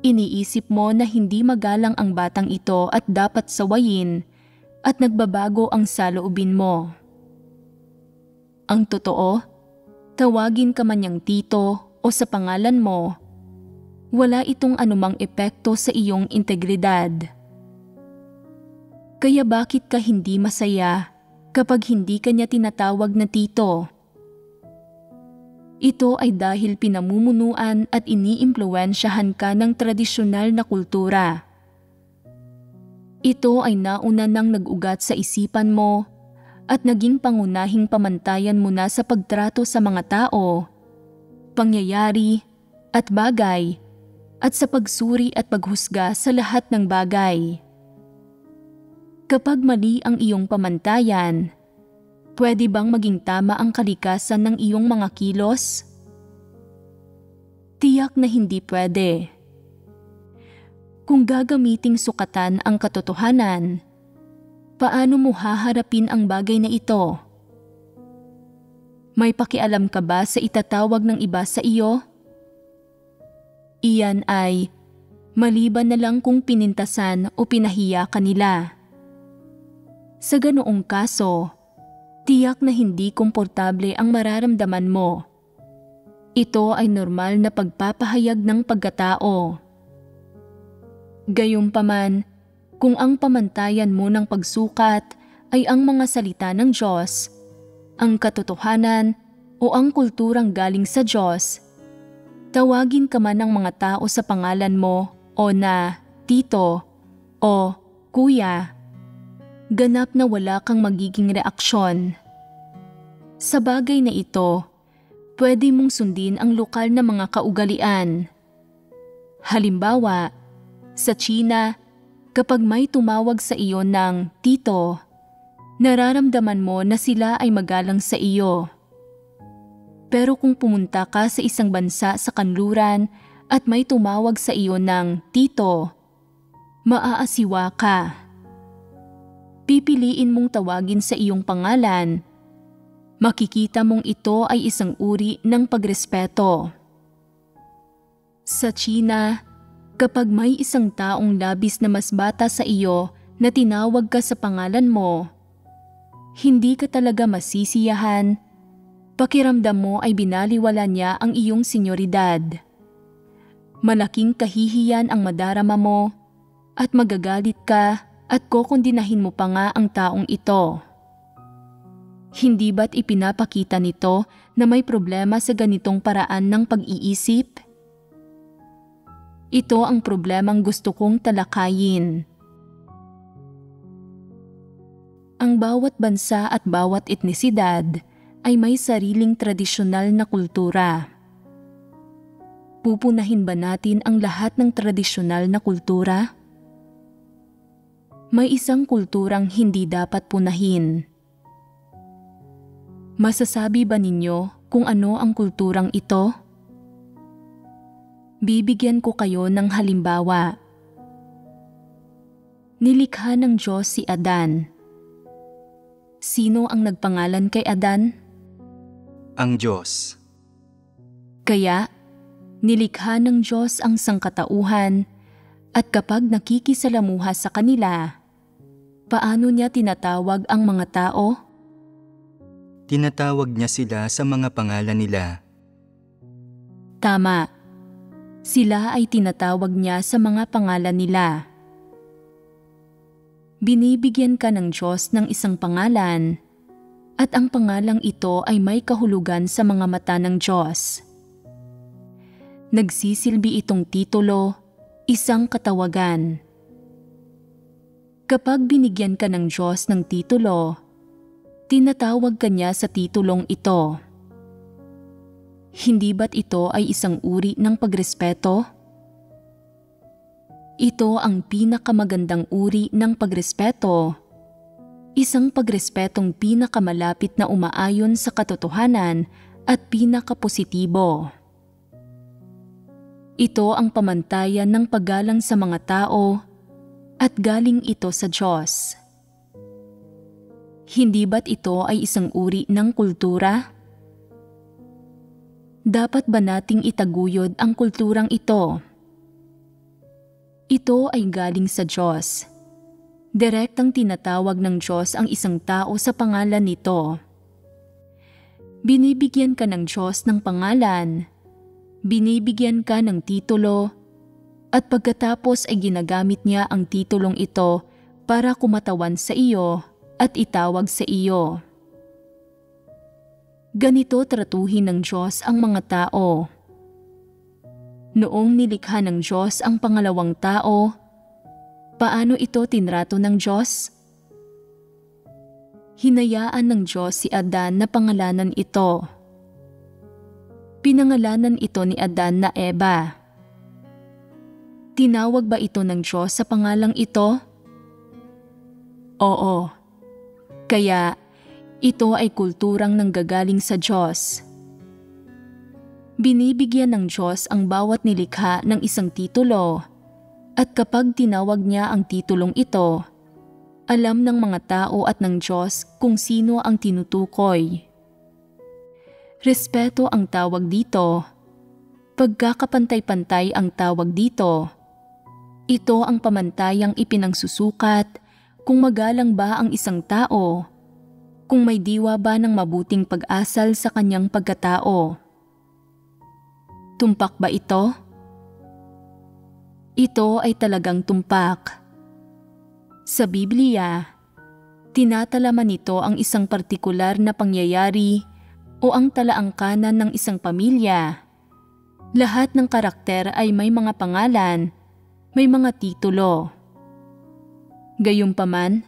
Iniisip mo na hindi magalang ang batang ito at dapat sawayin, at nagbabago ang saloobin mo. Ang totoo, tawagin ka man niyang tito o sa pangalan mo, wala itong anumang epekto sa iyong integridad. Kaya bakit ka hindi masaya kapag hindi ka niya tinatawag na tito? Ito ay dahil pinamumunuan at iniimpluwensyahan ka ng tradisyonal na kultura. Ito ay nauna nang nag-ugat sa isipan mo at naging pangunahing pamantayan mo na sa pagtrato sa mga tao, pangyayari at bagay, at sa pagsuri at paghusga sa lahat ng bagay. Kapag mali ang iyong pamantayan, pwede bang maging tama ang kalikasan ng iyong mga kilos? Tiyak na hindi pwede. Kung gagamiting sukatan ang katotohanan, paano mo haharapin ang bagay na ito? May pakialam ka ba sa itatawag ng iba sa iyo? Iyan ay maliban na lang kung pinintasan o pinahiya ka nila. Sa ganoong kaso, tiyak na hindi komportable ang mararamdaman mo. Ito ay normal na pagpapahayag ng pagkatao. Gayunpaman, kung ang pamantayan mo ng pagsukat ay ang mga salita ng Diyos, ang katotohanan o ang kulturang galing sa Diyos, tawagin ka man ng mga tao sa pangalan mo o na tito o kuya, ganap na wala kang magiging reaksyon. Sa bagay na ito, pwede mong sundin ang lokal na mga kaugalian. Halimbawa, sa China, kapag may tumawag sa iyo ng tito, nararamdaman mo na sila ay magalang sa iyo. Pero kung pumunta ka sa isang bansa sa kanluran at may tumawag sa iyo ng tito, maaasiwa ka. Pipiliin mong tawagin sa iyong pangalan. Makikita mong ito ay isang uri ng pagrespeto. Sa China, kapag may isang taong labis na mas bata sa iyo na tinawag ka sa pangalan mo, hindi ka talaga masisiyahan. Pakiramdam mo ay binaliwala niya ang iyong senyoridad. Malaking kahihiyan ang madarama mo at magagalit ka at kokondinahin mo pa nga ang taong ito. Hindi ba't ipinapakita nito na may problema sa ganitong paraan ng pag-iisip? Ito ang problemang gusto kong talakayin. Ang bawat bansa at bawat etnisidad ay may sariling tradisyonal na kultura. Pupunahin ba natin ang lahat ng tradisyonal na kultura? May isang kulturang hindi dapat punahin. Masasabi ba ninyo kung ano ang kulturang ito? Bibigyan ko kayo ng halimbawa. Nilikha ng Diyos si Adan. Sino ang nagpangalan kay Adan? Ang Diyos. Kaya, nilikha ng Diyos ang sangkatauhan at kapag nakikisalamuha sa kanila, paano niya tinatawag ang mga tao? Tinatawag niya sila sa mga pangalan nila. Tama. Sila ay tinatawag niya sa mga pangalan nila. Binibigyan ka ng Diyos ng isang pangalan at ang pangalang ito ay may kahulugan sa mga mata ng Diyos. Nagsisilbi itong titulo, isang katawagan. Kapag binigyan ka ng Diyos ng titulo, tinatawag ka niya sa titulong ito. Hindi ba't ito ay isang uri ng pagrespeto? Ito ang pinakamagandang uri ng pagrespeto. Isang pagrespetong pinakamalapit na umaayon sa katotohanan at pinakapositibo. Ito ang pamantayan ng paggalang sa mga tao at galing ito sa Diyos. Hindi ba't ito ay isang uri ng kultura? Dapat ba nating itaguyod ang kulturang ito? Ito ay galing sa Diyos. Direktang tinatawag ng Diyos ang isang tao sa pangalan nito. Binibigyan ka ng Diyos ng pangalan, binibigyan ka ng titulo, at pagkatapos ay ginagamit niya ang titulong ito para kumatawan sa iyo at itawag sa iyo. Ganito tratuhin ng Diyos ang mga tao. Noong nilikha ng Diyos ang pangalawang tao, paano ito tinrato ng Diyos? Hinayaan ng Diyos si Adan na pangalanan ito. Pinangalanan ito ni Adan na Eva. Tinawag ba ito ng Diyos sa pangalang ito? Oo. Kaya, ito ay kulturang nanggagaling sa Diyos. Binibigyan ng Diyos ang bawat nilikha ng isang titulo, at kapag tinawag niya ang titulong ito, alam ng mga tao at ng Diyos kung sino ang tinutukoy. Respeto ang tawag dito. Pagkakapantay-pantay ang tawag dito. Ito ang pamantayang ipinangsusukat kung magalang ba ang isang tao, kung may diwa ba ng mabuting pag-asal sa kanyang pagkatao. Tumpak ba ito? Ito ay talagang tumpak. Sa Biblia, tinatalaman nito ang isang partikular na pangyayari o ang talaangkanan ng isang pamilya. Lahat ng karakter ay may mga pangalan, may mga titulo. Gayunpaman,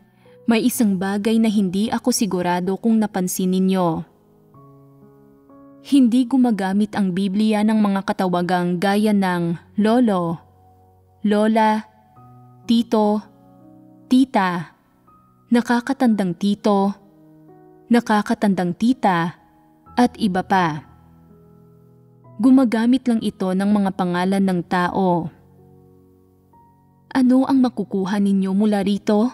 may isang bagay na hindi ako sigurado kung napansin ninyo. Hindi gumagamit ang Biblia ng mga katawagang gaya ng lolo, lola, tito, tita, nakakatandang tito, nakakatandang tita, at iba pa. Gumagamit lang ito ng mga pangalan ng tao. Ano ang makukuha ninyo mula rito?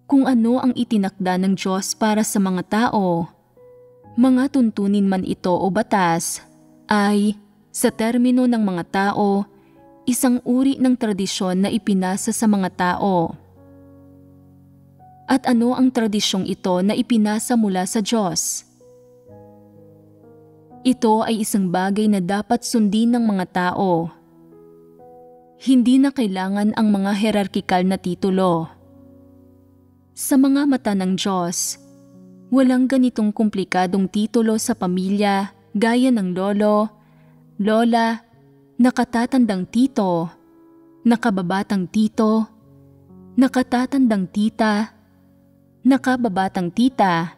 Kung ano ang itinakda ng Diyos para sa mga tao, mga tuntunin man ito o batas, ay, sa termino ng mga tao, isang uri ng tradisyon na ipinasa sa mga tao. At ano ang tradisyong ito na ipinasa mula sa Diyos? Ito ay isang bagay na dapat sundin ng mga tao. Hindi na kailangan ang mga hierarkikal na titulo. Sa mga mata ng Diyos, walang ganitong komplikadong titulo sa pamilya gaya ng lolo, lola, nakatatandang tito, nakababatang tito, nakatatandang tita, nakababatang tita,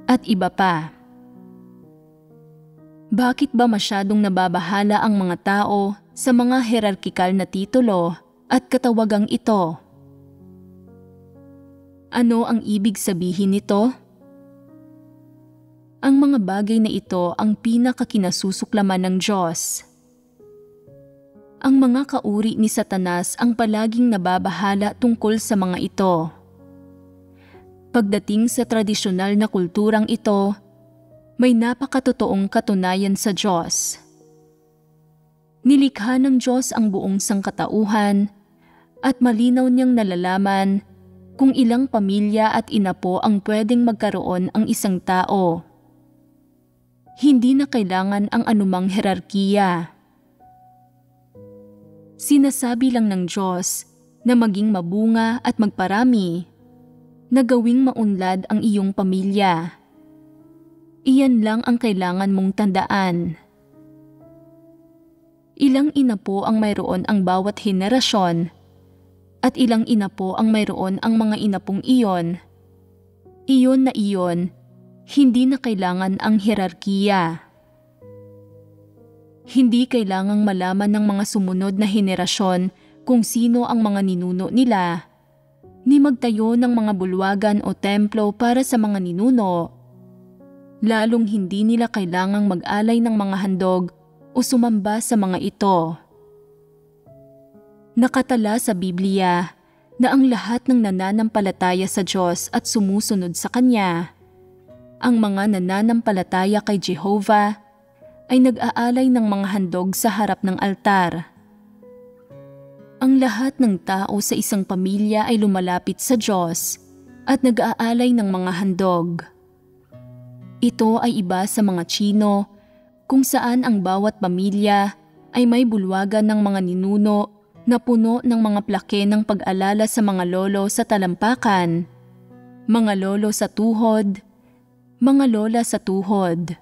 at iba pa. Bakit ba masyadong nababahala ang mga tao sa mga hierarkikal na titulo at katawagang ito? Ano ang ibig sabihin nito? Ang mga bagay na ito ang pinakakinasusuklaman ng Diyos. Ang mga kauri ni Satanas ang palaging nababahala tungkol sa mga ito. Pagdating sa tradisyonal na kulturang ito, may napakatotoong katunayan sa Diyos. Nilikha ng Diyos ang buong sangkatauhan at malinaw niyang nalalaman kung ilang pamilya at inapo ang pwedeng magkaroon ang isang tao. Hindi na kailangan ang anumang hierarkiya. Sinasabi lang ng Diyos na maging mabunga at magparami, na gawing maunlad ang iyong pamilya. Iyan lang ang kailangan mong tandaan. Ilang inapo ang mayroon ang bawat henerasyon, at ilang inapo ang mayroon ang mga inapong iyon. Iyon na iyon, hindi na kailangan ang hierarkiya. Hindi kailangang malaman ng mga sumunod na henerasyon kung sino ang mga ninuno nila, ni magtayo ng mga bulwagan o templo para sa mga ninuno. Lalong hindi nila kailangang mag-alay ng mga handog o sumamba sa mga ito. Nakatala sa Biblia na ang lahat ng nananampalataya sa Diyos at sumusunod sa Kanya, ang mga nananampalataya kay Jehovah, ay nag-aalay ng mga handog sa harap ng altar. Ang lahat ng tao sa isang pamilya ay lumalapit sa Diyos at nag-aalay ng mga handog. Ito ay iba sa mga Tsino, kung saan ang bawat pamilya ay may bulwagan ng mga ninuno na puno ng mga plake ng pag-alala sa mga lolo sa talampakan, mga lolo sa tuhod, mga lola sa tuhod.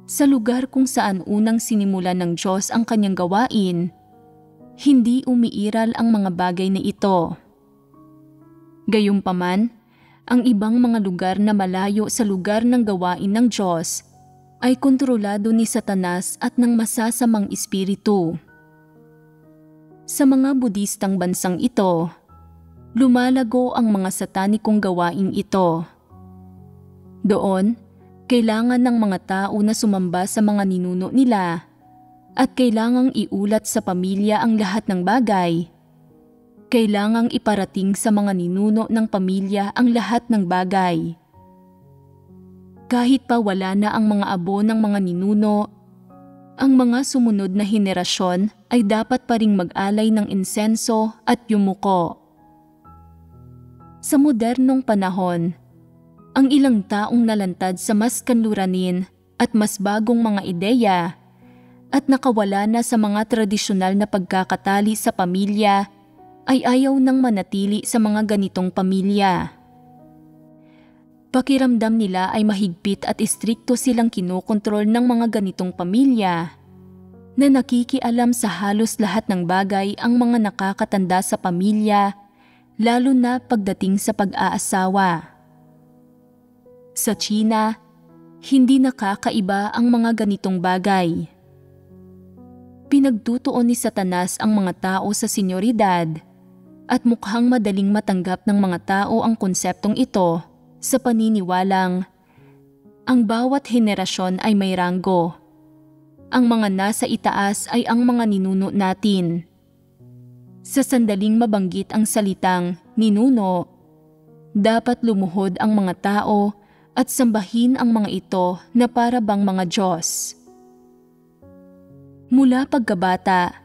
Sa lugar kung saan unang sinimulan ng Diyos ang kanyang gawain, hindi umiiral ang mga bagay na ito. Gayunpaman, ang ibang mga lugar na malayo sa lugar ng gawain ng Diyos ay kontrolado ni Satanas at ng masasamang espiritu. Sa mga Budistang bansang ito, lumalago ang mga satanikong gawain ito. Doon, kailangan ng mga tao na sumamba sa mga ninuno nila at kailangang iulat sa pamilya ang lahat ng bagay. Kailangang iparating sa mga ninuno ng pamilya ang lahat ng bagay. Kahit pa wala na ang mga abo ng mga ninuno, ang mga sumunod na henerasyon ay dapat pa ring mag-alay ng insenso at yumuko. Sa modernong panahon, ang ilang taong nalantad sa mas kanluranin at mas bagong mga ideya at nakawala na sa mga tradisyonal na pagkakatali sa pamilya ay ayaw nang manatili sa mga ganitong pamilya. Pakiramdam nila ay mahigpit at istrikto silang kinokontrol ng mga ganitong pamilya na nakikialam sa halos lahat ng bagay ang mga nakakatanda sa pamilya, lalo na pagdating sa pag-aasawa. Sa China, hindi nakakaiba ang mga ganitong bagay. Pinagtutuon ni Satanas ang mga tao sa senyoridad at mukhang madaling matanggap ng mga tao ang konseptong ito sa paniniwalang ang bawat henerasyon ay may ranggo Ang mga nasa itaas ay ang mga ninuno natin. Sa sandaling mabanggit ang salitang ninuno, dapat lumuhod ang mga tao at sambahin ang mga ito na para bang mga Diyos. Mula pagkabata,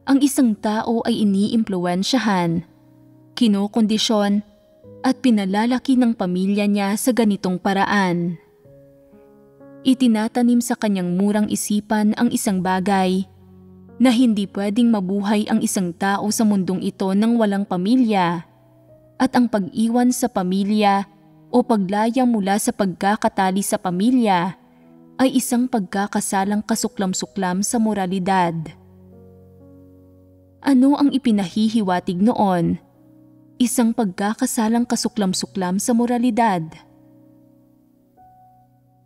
ang isang tao ay iniimpluwensyahan, kinokondisyon at pinalalaki ng pamilya niya sa ganitong paraan. Itinatanim sa kanyang murang isipan ang isang bagay na hindi pwedeng mabuhay ang isang tao sa mundong ito nang walang pamilya, at ang pag-iwan sa pamilya o paglaya mula sa pagkakatali sa pamilya ay isang pagkakasalang kasuklam-suklam sa moralidad. Ano ang ipinahihiwatig noon? Isang pagkakasalang kasuklam-suklam sa moralidad.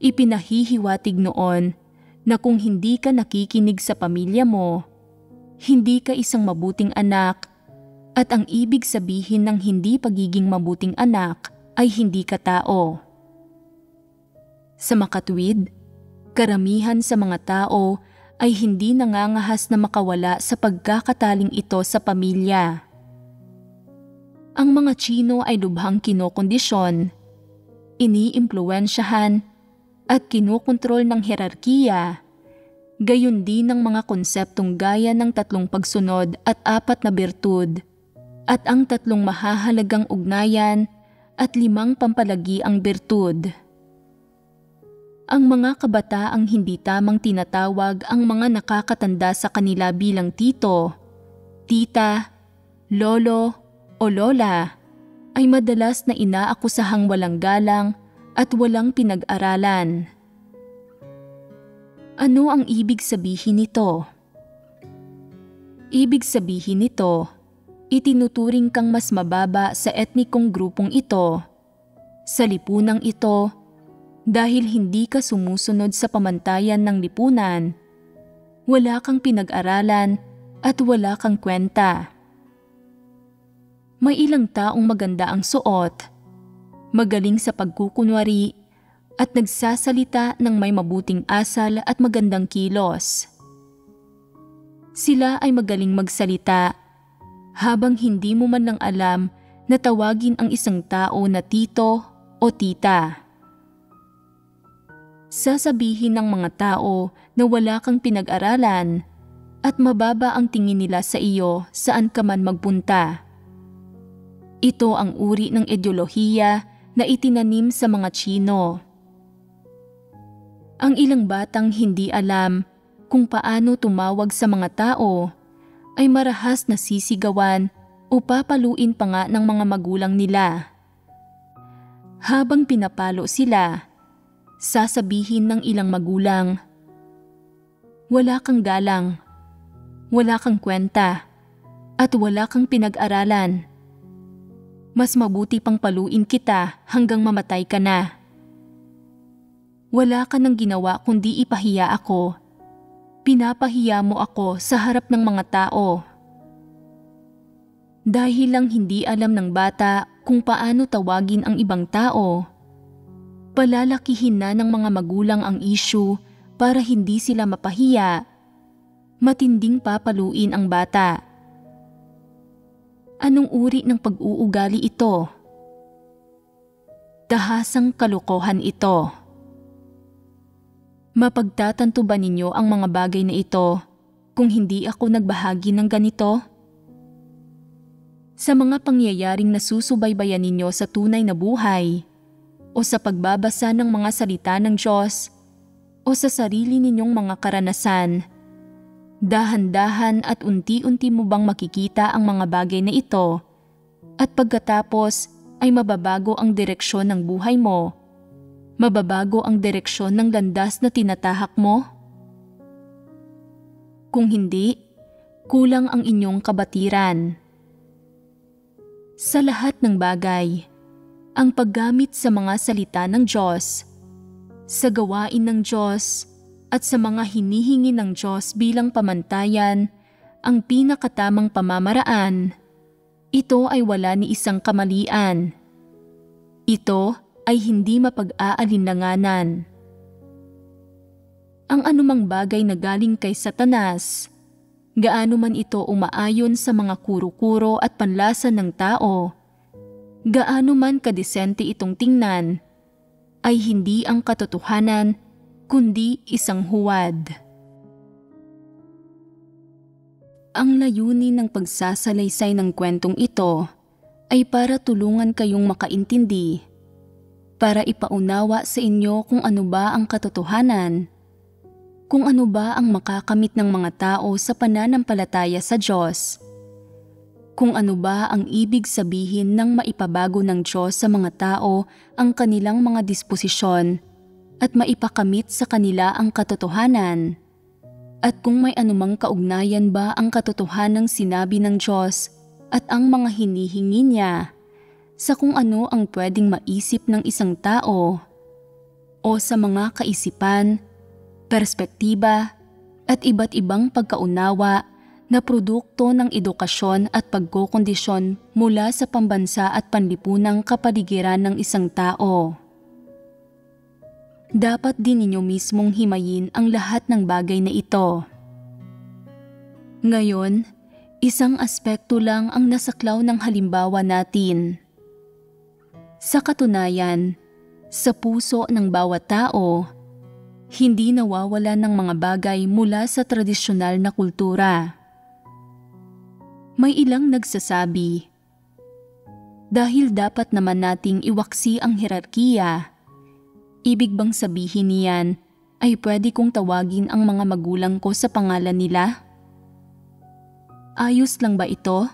Ipinahihiwatig noon na kung hindi ka nakikinig sa pamilya mo, hindi ka isang mabuting anak, at ang ibig sabihin ng hindi pagiging mabuting anak ay hindi ka tao. Sa makatwid, karamihan sa mga tao ay hindi nangangahas na makawala sa pagkakataling ito sa pamilya. Ang mga Tsino ay lubhang kinokondisyon, iniimpluwensyahan at kinokontrol ng hierarkiya, gayon din ng mga konseptong gaya ng 3 pagsunod at 4 na birtud, at ang 3 mahahalagang ugnayan at 5 pampalagiang birtud. Ang mga kabataang hindi tamang tinatawag ang mga nakakatanda sa kanila bilang tito, tita, lolo o lola ay madalas na inaakusahang walang galang at walang pinag-aralan. Ano ang ibig sabihin nito? Ibig sabihin nito, itinuturing kang mas mababa sa etnikong grupong ito, sa lipunang ito, dahil hindi ka sumusunod sa pamantayan ng lipunan, wala kang pinag-aralan at wala kang kwenta. May ilang taong maganda ang suot, magaling sa pagkukunwari at nagsasalita ng may mabuting asal at magandang kilos. Sila ay magaling magsalita habang hindi mo man lang alam na tawagin ang isang tao na tito o tita. Sasabihin ng mga tao na wala kang pinag-aralan at mababa ang tingin nila sa iyo saan ka man magpunta. Ito ang uri ng ideolohiya na itinanim sa mga Tsino. Ang ilang batang hindi alam kung paano tumawag sa mga tao ay marahas na sisigawan o papaluin pa nga ng mga magulang nila. Habang pinapalo sila, sasabihin ng ilang magulang, "Wala kang galang, wala kang kwenta, at wala kang pinag-aralan. Mas mabuti pang paluin kita hanggang mamatay ka na. Wala ka nang ginawa kundi ipahiya ako. Pinapahiya mo ako sa harap ng mga tao." Dahil lang hindi alam ng bata kung paano tawagin ang ibang tao, palalakihin na ng mga magulang ang issue para hindi sila mapahiya. Matinding papaluin ang bata. Anong uri ng pag-uugali ito? Dahasang kalokohan ito. Mapagtatanto ba ninyo ang mga bagay na ito kung hindi ako nagbahagi ng ganito? Sa mga pangyayaring nasusubaybayan ninyo sa tunay na buhay, o sa pagbabasa ng mga salita ng Diyos, o sa sarili ninyong mga karanasan, dahan-dahan at unti-unti mo bang makikita ang mga bagay na ito, at pagkatapos ay mababago ang direksyon ng buhay mo? Mababago ang direksyon ng landas na tinatahak mo? Kung hindi, kulang ang inyong kabatiran. Sa lahat ng bagay, ang paggamit sa mga salita ng Diyos, sa gawain ng Diyos, at sa mga hinihingi ng Diyos bilang pamantayan, ang pinakatamang pamamaraan, ito ay wala ni isang kamalian. Ito ay hindi mapag-aalinlanganan. ang anumang bagay na galing kay Satanas, gaano man ito umaayon sa mga kuro-kuro at panlasa ng tao, gaano man kadesente itong tingnan, ay hindi ang katotohanan kundi isang huwad. Ang layunin ng pagsasalaysay ng kwentong ito ay para tulungan kayong makaintindi, para ipaunawa sa inyo kung ano ba ang katotohanan, kung ano ba ang makakamit ng mga tao sa pananampalataya sa Diyos, kung ano ba ang ibig sabihin ng maipabago ng Diyos sa mga tao ang kanilang mga disposisyon at maipakamit sa kanila ang katotohanan, at kung may anumang kaugnayan ba ang katotohanang sinabi ng Diyos at ang mga hinihingi niya sa kung ano ang pwedeng maisip ng isang tao o sa mga kaisipan, perspektiba at iba't ibang pagkaunawa na produkto ng edukasyon at pagkokondisyon mula sa pambansa at panlipunang kapaligiran ng isang tao. Dapat din ninyo mismong himayin ang lahat ng bagay na ito. Ngayon, isang aspekto lang ang nasaklaw ng halimbawa natin. Sa katunayan, sa puso ng bawat tao, hindi nawawala ng mga bagay mula sa tradisyonal na kultura. May ilang nagsasabi, dahil dapat naman nating iwaksi ang hierarkiya, ibig bang sabihin niyan ay pwede kong tawagin ang mga magulang ko sa pangalan nila? Ayos lang ba ito?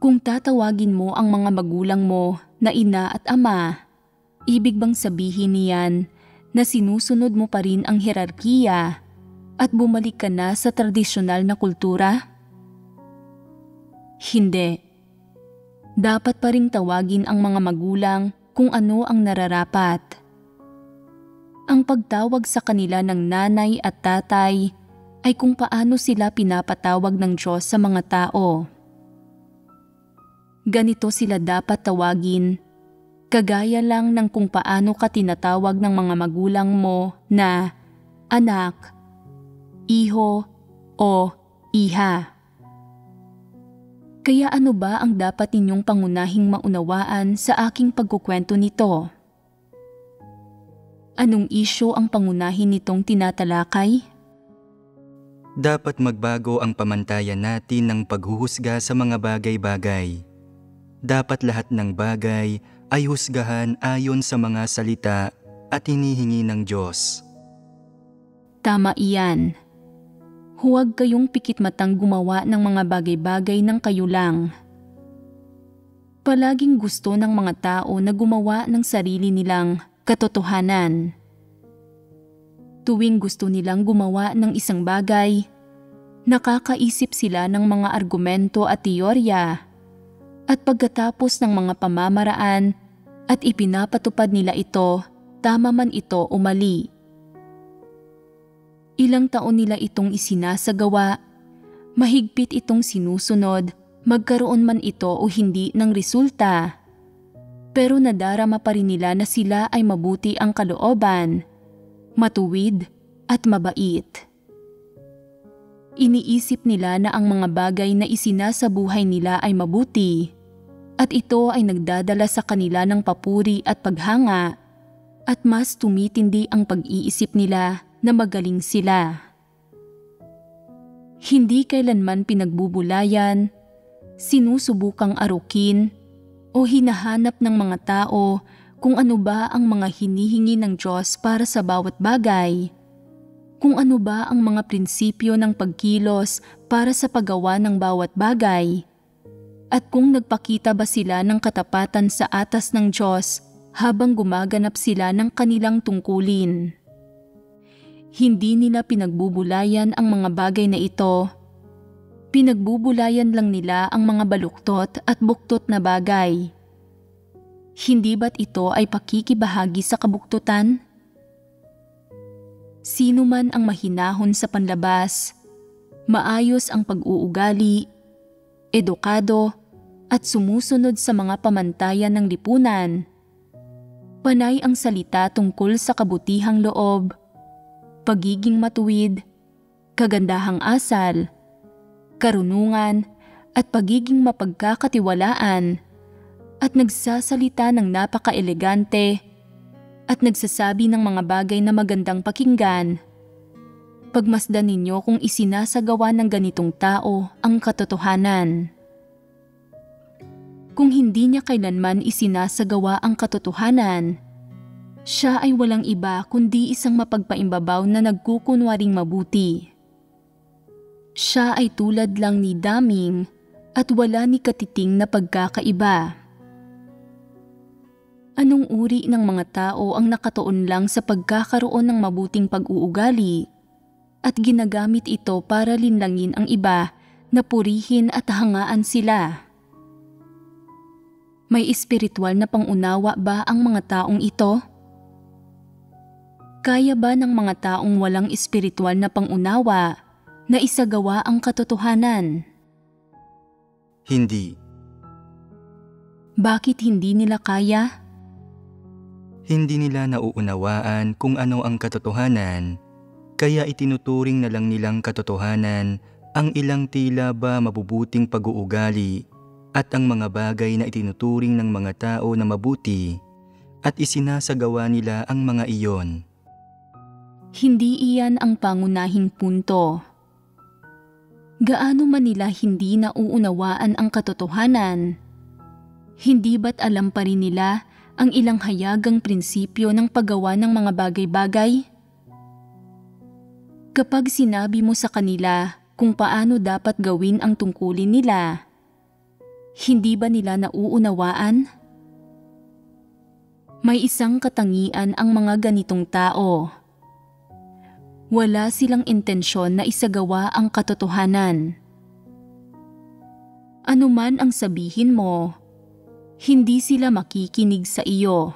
Kung tatawagin mo ang mga magulang mo na ina at ama, ibig bang sabihin niyan na sinusunod mo pa rin ang hierarkiya at bumalik ka na sa tradisyonal na kultura? Hindi. Dapat pa ring tawagin ang mga magulang kung ano ang nararapat. Ang pagtawag sa kanila ng nanay at tatay ay kung paano sila pinapatawag ng Diyos sa mga tao. Ganito sila dapat tawagin, kagaya lang ng kung paano ka tinatawag ng mga magulang mo na anak, iho o iha. Kaya ano ba ang dapat ninyong pangunahing maunawaan sa aking pagkukwento nito? Anong isyu ang pangunahin nitong tinatalakay? Dapat magbago ang pamantayan natin ng paghuhusga sa mga bagay-bagay. Dapat lahat ng bagay ay husgahan ayon sa mga salita at hinihingi ng Diyos. Tama iyan. Huwag kayong pikit-matang gumawa ng mga bagay-bagay ng kayo lang. Palaging gusto ng mga tao na gumawa ng sarili nilang katotohanan. Tuwing gusto nilang gumawa ng isang bagay, nakakaisip sila ng mga argumento at teorya, at pagkatapos ng mga pamamaraan at ipinapatupad nila ito, tama man ito o mali. Ilang taon nila itong isinasagawa, mahigpit itong sinusunod, magkaroon man ito o hindi ng resulta. Pero nadarama pa rin nila na sila ay mabuti ang kalooban, matuwid at mabait. Iniisip nila na ang mga bagay na isinasabuhay nila ay mabuti, at ito ay nagdadala sa kanila ng papuri at paghanga, at mas tumitindi ang pag-iisip nila na magaling sila. Hindi kailanman pinagbubulayan, sinusubukang arukin, o hinahanap ng mga tao kung ano ba ang mga hinihingi ng Diyos para sa bawat bagay, kung ano ba ang mga prinsipyo ng pagkilos para sa paggawa ng bawat bagay, at kung nagpakita ba sila ng katapatan sa atas ng Diyos habang gumaganap sila ng kanilang tungkulin. Hindi nila pinagbubulayan ang mga bagay na ito. Pinagbubulayan lang nila ang mga baluktot at buktot na bagay. Hindi ba't ito ay pakikibahagi sa kabuktutan? Sino man ang mahinahon sa panlabas, maayos ang pag-uugali, edukado at sumusunod sa mga pamantayan ng lipunan, panay ang salita tungkol sa kabutihang loob, pagiging matuwid, kagandahang asal, karunungan, at pagiging mapagkakatiwalaan, at nagsasalita ng napaka-elegante, at nagsasabi ng mga bagay na magandang pakinggan. Pagmasdan ninyo kung isinasagawa ng ganitong tao ang katotohanan. Kung hindi niya kailanman isinasagawa ang katotohanan, siya ay walang iba kundi isang mapagpaimbabaw na nagkukunwaring mabuti. Siya ay tulad lang ni daming at wala ni katiting na pagkakaiba. Anong uri ng mga tao ang nakatuon lang sa pagkakaroon ng mabuting pag-uugali at ginagamit ito para linlangin ang iba na purihin at hangaan sila? May espiritual na pangunawa ba ang mga taong ito? Kaya ba ng mga taong walang espiritual na pangunawa na isagawa ang katotohanan? Hindi. Bakit hindi nila kaya? Hindi nila nauunawaan kung ano ang katotohanan, kaya itinuturing na lang nilang katotohanan ang ilang tila ba mabubuting pag-uugali at ang mga bagay na itinuturing ng mga tao na mabuti at isinasagawa nila ang mga iyon. Hindi iyan ang pangunahing punto. Gaano man nila hindi nauunawaan ang katotohanan, hindi ba't alam pa rin nila ang ilang hayagang prinsipyo ng paggawa ng mga bagay-bagay? Kapag sinabi mo sa kanila kung paano dapat gawin ang tungkulin nila, hindi ba nila nauunawaan? May isang katangian ang mga ganitong tao. Wala silang intensyon na isagawa ang katotohanan. Ano man ang sabihin mo, hindi sila makikinig sa iyo.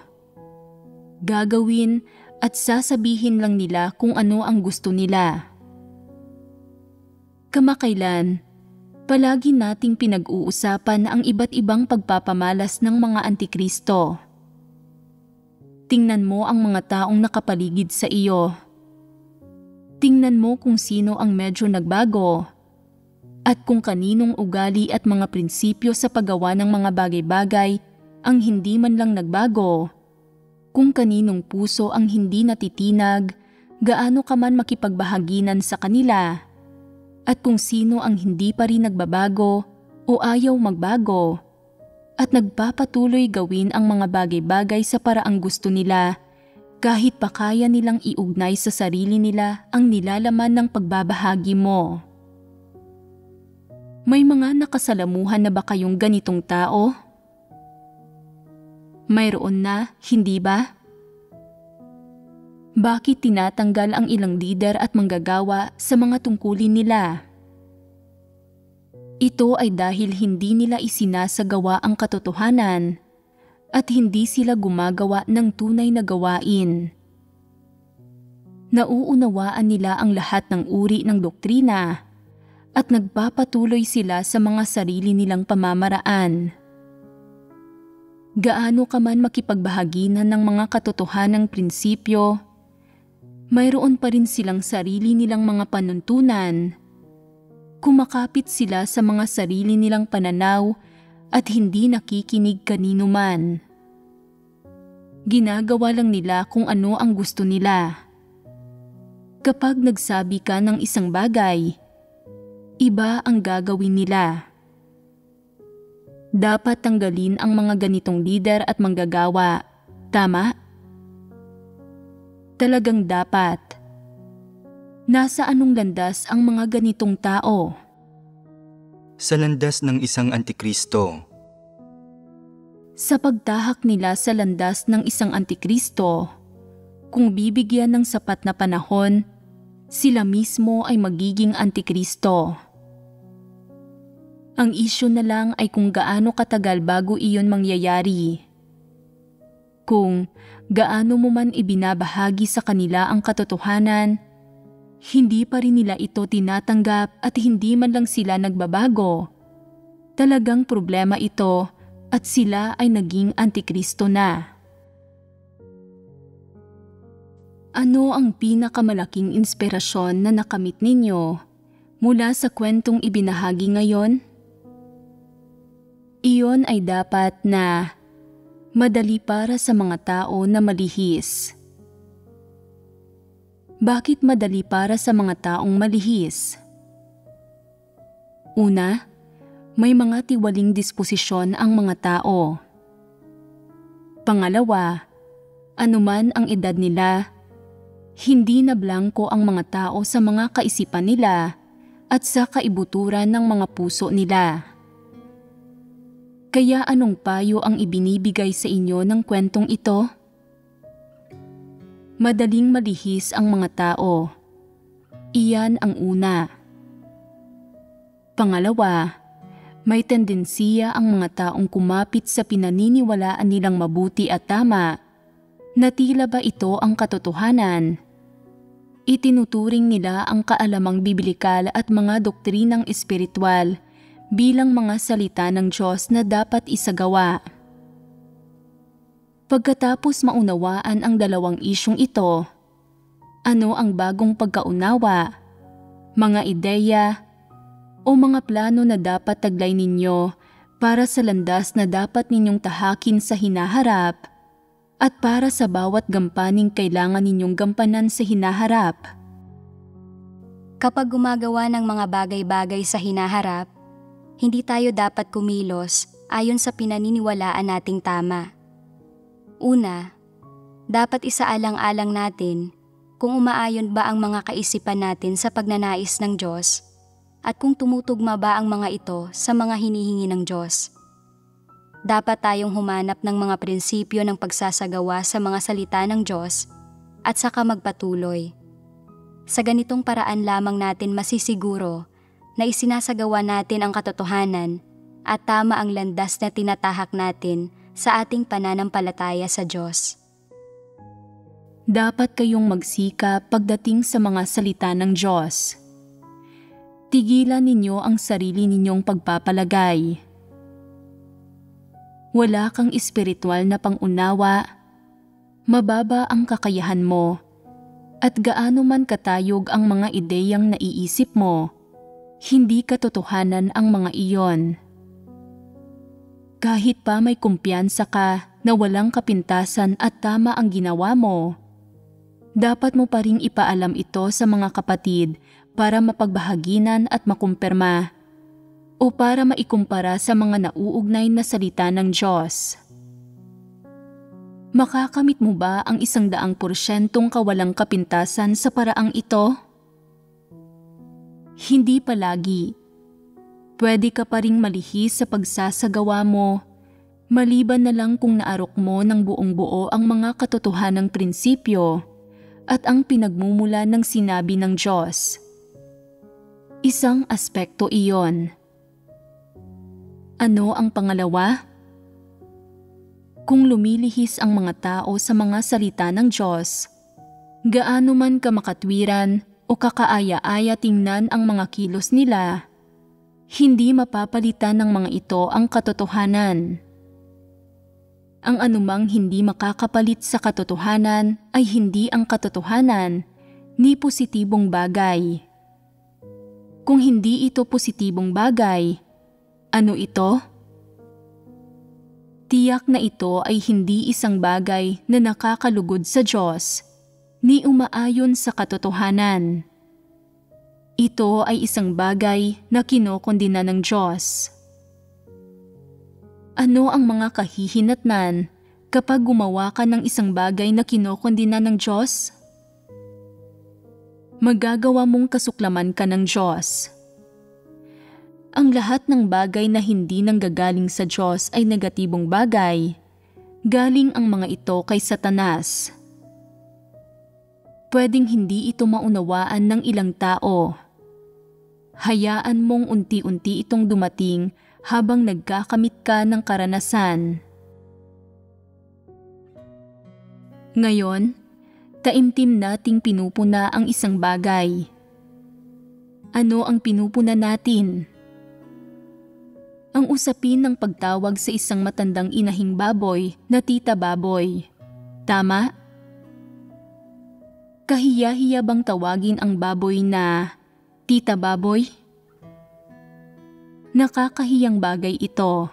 Gagawin at sasabihin lang nila kung ano ang gusto nila. Kamakailan, palagi nating pinag-uusapan ang iba't ibang pagpapamalas ng mga antikristo. Tingnan mo ang mga taong nakapaligid sa iyo. Tingnan mo kung sino ang medyo nagbago at kung kaninong ugali at mga prinsipyo sa paggawa ng mga bagay-bagay ang hindi man lang nagbago. Kung kaninong puso ang hindi natitinag, gaano ka man makipagbahaginan sa kanila, at kung sino ang hindi pa rin nagbabago o ayaw magbago, at nagpapatuloy gawin ang mga bagay-bagay sa paraang gusto nila, kahit pa kaya nilang iugnay sa sarili nila ang nilalaman ng pagbabahagi mo. May mga nakasalamuhan na ba kayong ganitong tao? Mayroon na, hindi ba? Bakit tinatanggal ang ilang lider at manggagawa sa mga tungkulin nila? Ito ay dahil hindi nila isinasagawa ang katotohanan at hindi sila gumagawa ng tunay na gawain. Nauunawaan nila ang lahat ng uri ng doktrina at nagpapatuloy sila sa mga sarili nilang pamamaraan. Gaano ka man makipagbahaginan ng mga katotohanang prinsipyo, mayroon pa rin silang sarili nilang mga panuntunan. Kumakapit sila sa mga sarili nilang pananaw at hindi nakikinig kanino man. Ginagawa lang nila kung ano ang gusto nila. Kapag nagsabi ka ng isang bagay, iba ang gagawin nila. Dapat tanggalin ang mga ganitong lider at manggagawa. Tama? Talagang dapat. Nasa anong landas ang mga ganitong tao? Sa landas ng isang antikristo. Sa pagtahak nila sa landas ng isang antikristo, kung bibigyan ng sapat na panahon, sila mismo ay magiging antikristo. Ang isyu na lang ay kung gaano katagal bago iyon mangyayari. Kung gaano mo man ibinabahagi sa kanila ang katotohanan, hindi pa rin nila ito tinatanggap at hindi man lang sila nagbabago. Talagang problema ito at sila ay naging antikristo na. Ano ang pinakamalaking inspirasyon na nakamit ninyo mula sa kwentong ibinahagi ngayon? Iyon ay dapat na madali para sa mga tao na malihis. Bakit madali para sa mga taong malihis? Una, may mga tiwaling disposisyon ang mga tao. Pangalawa, anuman ang edad nila, hindi na blanko ang mga tao sa mga kaisipan nila at sa kaibuturan ng mga puso nila. Kaya anong payo ang ibinibigay sa inyo ng kwentong ito? Madaling malihis ang mga tao. Iyan ang una. Pangalawa, may tendensiya ang mga taong kumapit sa pinaniniwalaan nilang mabuti at tama na tila ba ito ang katotohanan. Itinuturing nila ang kaalamang biblikal at mga doktrinang espiritual bilang mga salita ng Diyos na dapat isagawa. Pagkatapos maunawaan ang dalawang isyung ito, ano ang bagong pagkaunawa, mga ideya, o mga plano na dapat taglay ninyo para sa landas na dapat ninyong tahakin sa hinaharap at para sa bawat gampaning kailangan ninyong gampanan sa hinaharap? Kapag gumagawa ng mga bagay-bagay sa hinaharap, hindi tayo dapat kumilos ayon sa pinaniniwalaan nating tama. Una, dapat isaalang-alang natin kung umaayon ba ang mga kaisipan natin sa pagnanais ng Diyos at kung tumutugma ba ang mga ito sa mga hinihingi ng Diyos. Dapat tayong humanap ng mga prinsipyo ng pagsasagawa sa mga salita ng Diyos at saka magpatuloy. Sa ganitong paraan lamang natin masisiguro na isinasagawa natin ang katotohanan at tama ang landas na tinatahak natin sa ating pananampalataya sa Diyos. Dapat kayong magsikap pagdating sa mga salita ng Diyos. Tigilan ninyo ang sarili ninyong pagpapalagay. Wala kang espiritual na pangunawa, mababa ang kakayahan mo, at gaano man katayog ang mga ideyang naiisip mo, hindi katotohanan ang mga iyon. Kahit pa may kumpiyansa ka na walang kapintasan at tama ang ginawa mo, dapat mo pa ring ipaalam ito sa mga kapatid para mapagbahaginan at makumpirma o para maikumpara sa mga nauugnay na salita ng Diyos. Makakamit mo ba ang 100% kawalang kapintasan sa paraang ito? Hindi palagi. Pwede ka pa ring malihis sa pagsasagawa mo, maliban na lang kung naarok mo ng buong buo ang mga katotohanang prinsipyo at ang pinagmumula ng sinabi ng Diyos. Isang aspekto iyon. Ano ang pangalawa? Kung lumilihis ang mga tao sa mga salita ng Diyos, gaano man ka makatwiran o kakaaya-aya tingnan ang mga kilos nila, hindi mapapalitan ng mga ito ang katotohanan. Ang anumang hindi makakapalit sa katotohanan ay hindi ang katotohanan, ni positibong bagay. Kung hindi ito positibong bagay, ano ito? Tiyak na ito ay hindi isang bagay na nakakalugod sa Diyos, ni umaayon sa katotohanan. Ito ay isang bagay na kinokondena ng Diyos. Ano ang mga kahihinatnan kapag gumawa ka ng isang bagay na kinokondena ng Diyos? Magagawa mong kasuklaman ka ng Diyos. Ang lahat ng bagay na hindi nanggagaling sa Diyos ay negatibong bagay. Galing ang mga ito kay Satanas. Pwedeng hindi ito maunawaan ng ilang tao. Hayaan mong unti-unti itong dumating habang nagkakamit ka ng karanasan. Ngayon, taimtim nating pinupuna ang isang bagay. Ano ang pinupuna natin? Ang usapin ng pagtawag sa isang matandang inahing baboy na Tita Baboy. Tama? Kahiya-hiya bang tawagin ang baboy na Tita Baboy? Nakakahiyang bagay ito.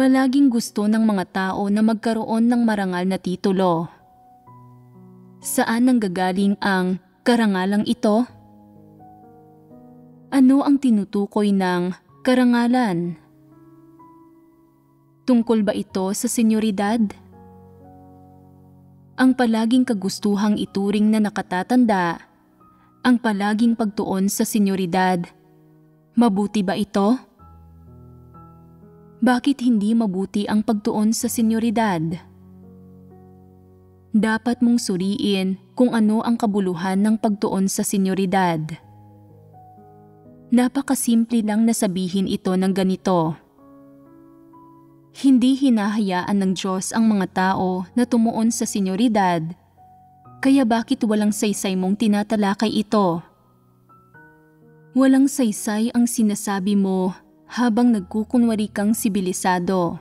Palaging gusto ng mga tao na magkaroon ng marangal na titulo. Saan nanggagaling ang karangalang ito? Ano ang tinutukoy ng karangalan? Tungkol ba ito sa senyoridad? Ang palaging kagustuhang ituring na nakatatanda, ang palaging pagtuon sa senyoridad, mabuti ba ito? Bakit hindi mabuti ang pagtuon sa senyoridad? Dapat mong suriin kung ano ang kabuluhan ng pagtuon sa senyoridad. Napakasimple lang na sabihin ito ng ganito. Hindi hinahayaan ng Diyos ang mga tao na tumuon sa senyoridad, kaya bakit walang saysay mong tinatalakay ito? Walang saysay ang sinasabi mo habang nagkukunwari kang sibilisado.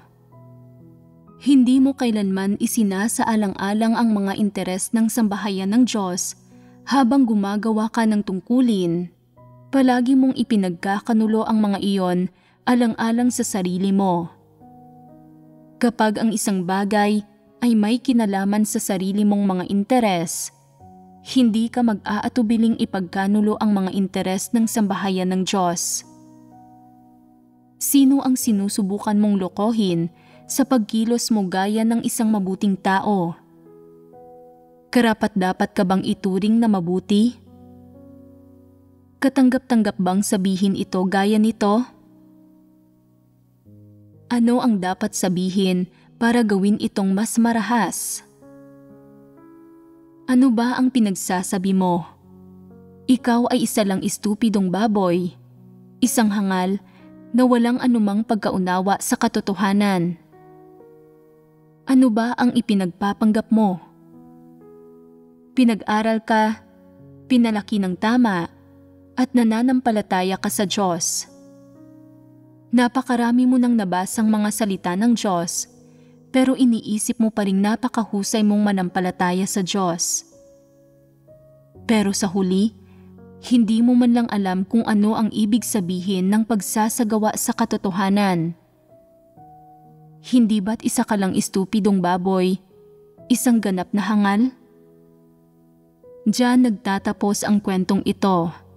Hindi mo kailanman isinasaalang-alang ang mga interes ng sambahayan ng Diyos habang gumagawa ka ng tungkulin. Palagi mong ipinagkakanulo ang mga iyon alang-alang sa sarili mo. Kapag ang isang bagay ay may kinalaman sa sarili mong mga interes, hindi ka mag-aatubiling ipagkanulo ang mga interes ng sambahayan ng Diyos. Sino ang sinusubukan mong lokohin sa pagkilos mo gaya ng isang mabuting tao? Karapat-dapat ka bang ituring na mabuti? Katanggap-tanggap bang sabihin ito gaya nito? Ano ang dapat sabihin para gawin itong mas marahas? Ano ba ang pinagsasabi mo? Ikaw ay isa lang estupidong baboy, isang hangal na walang anumang pagkaunawa sa katotohanan. Ano ba ang ipinagpapanggap mo? Pinag-aral ka, pinalaki ng tama, at nananampalataya ka sa Diyos. Napakarami mo nang nabasang mga salita ng Diyos, pero iniisip mo pa ring napakahusay mong manampalataya sa Diyos. Pero sa huli, hindi mo man lang alam kung ano ang ibig sabihin ng pagsasagawa sa katotohanan. Hindi ba't isa ka lang estupidong baboy, isang ganap na hangal? Diyan nagtatapos ang kwentong ito.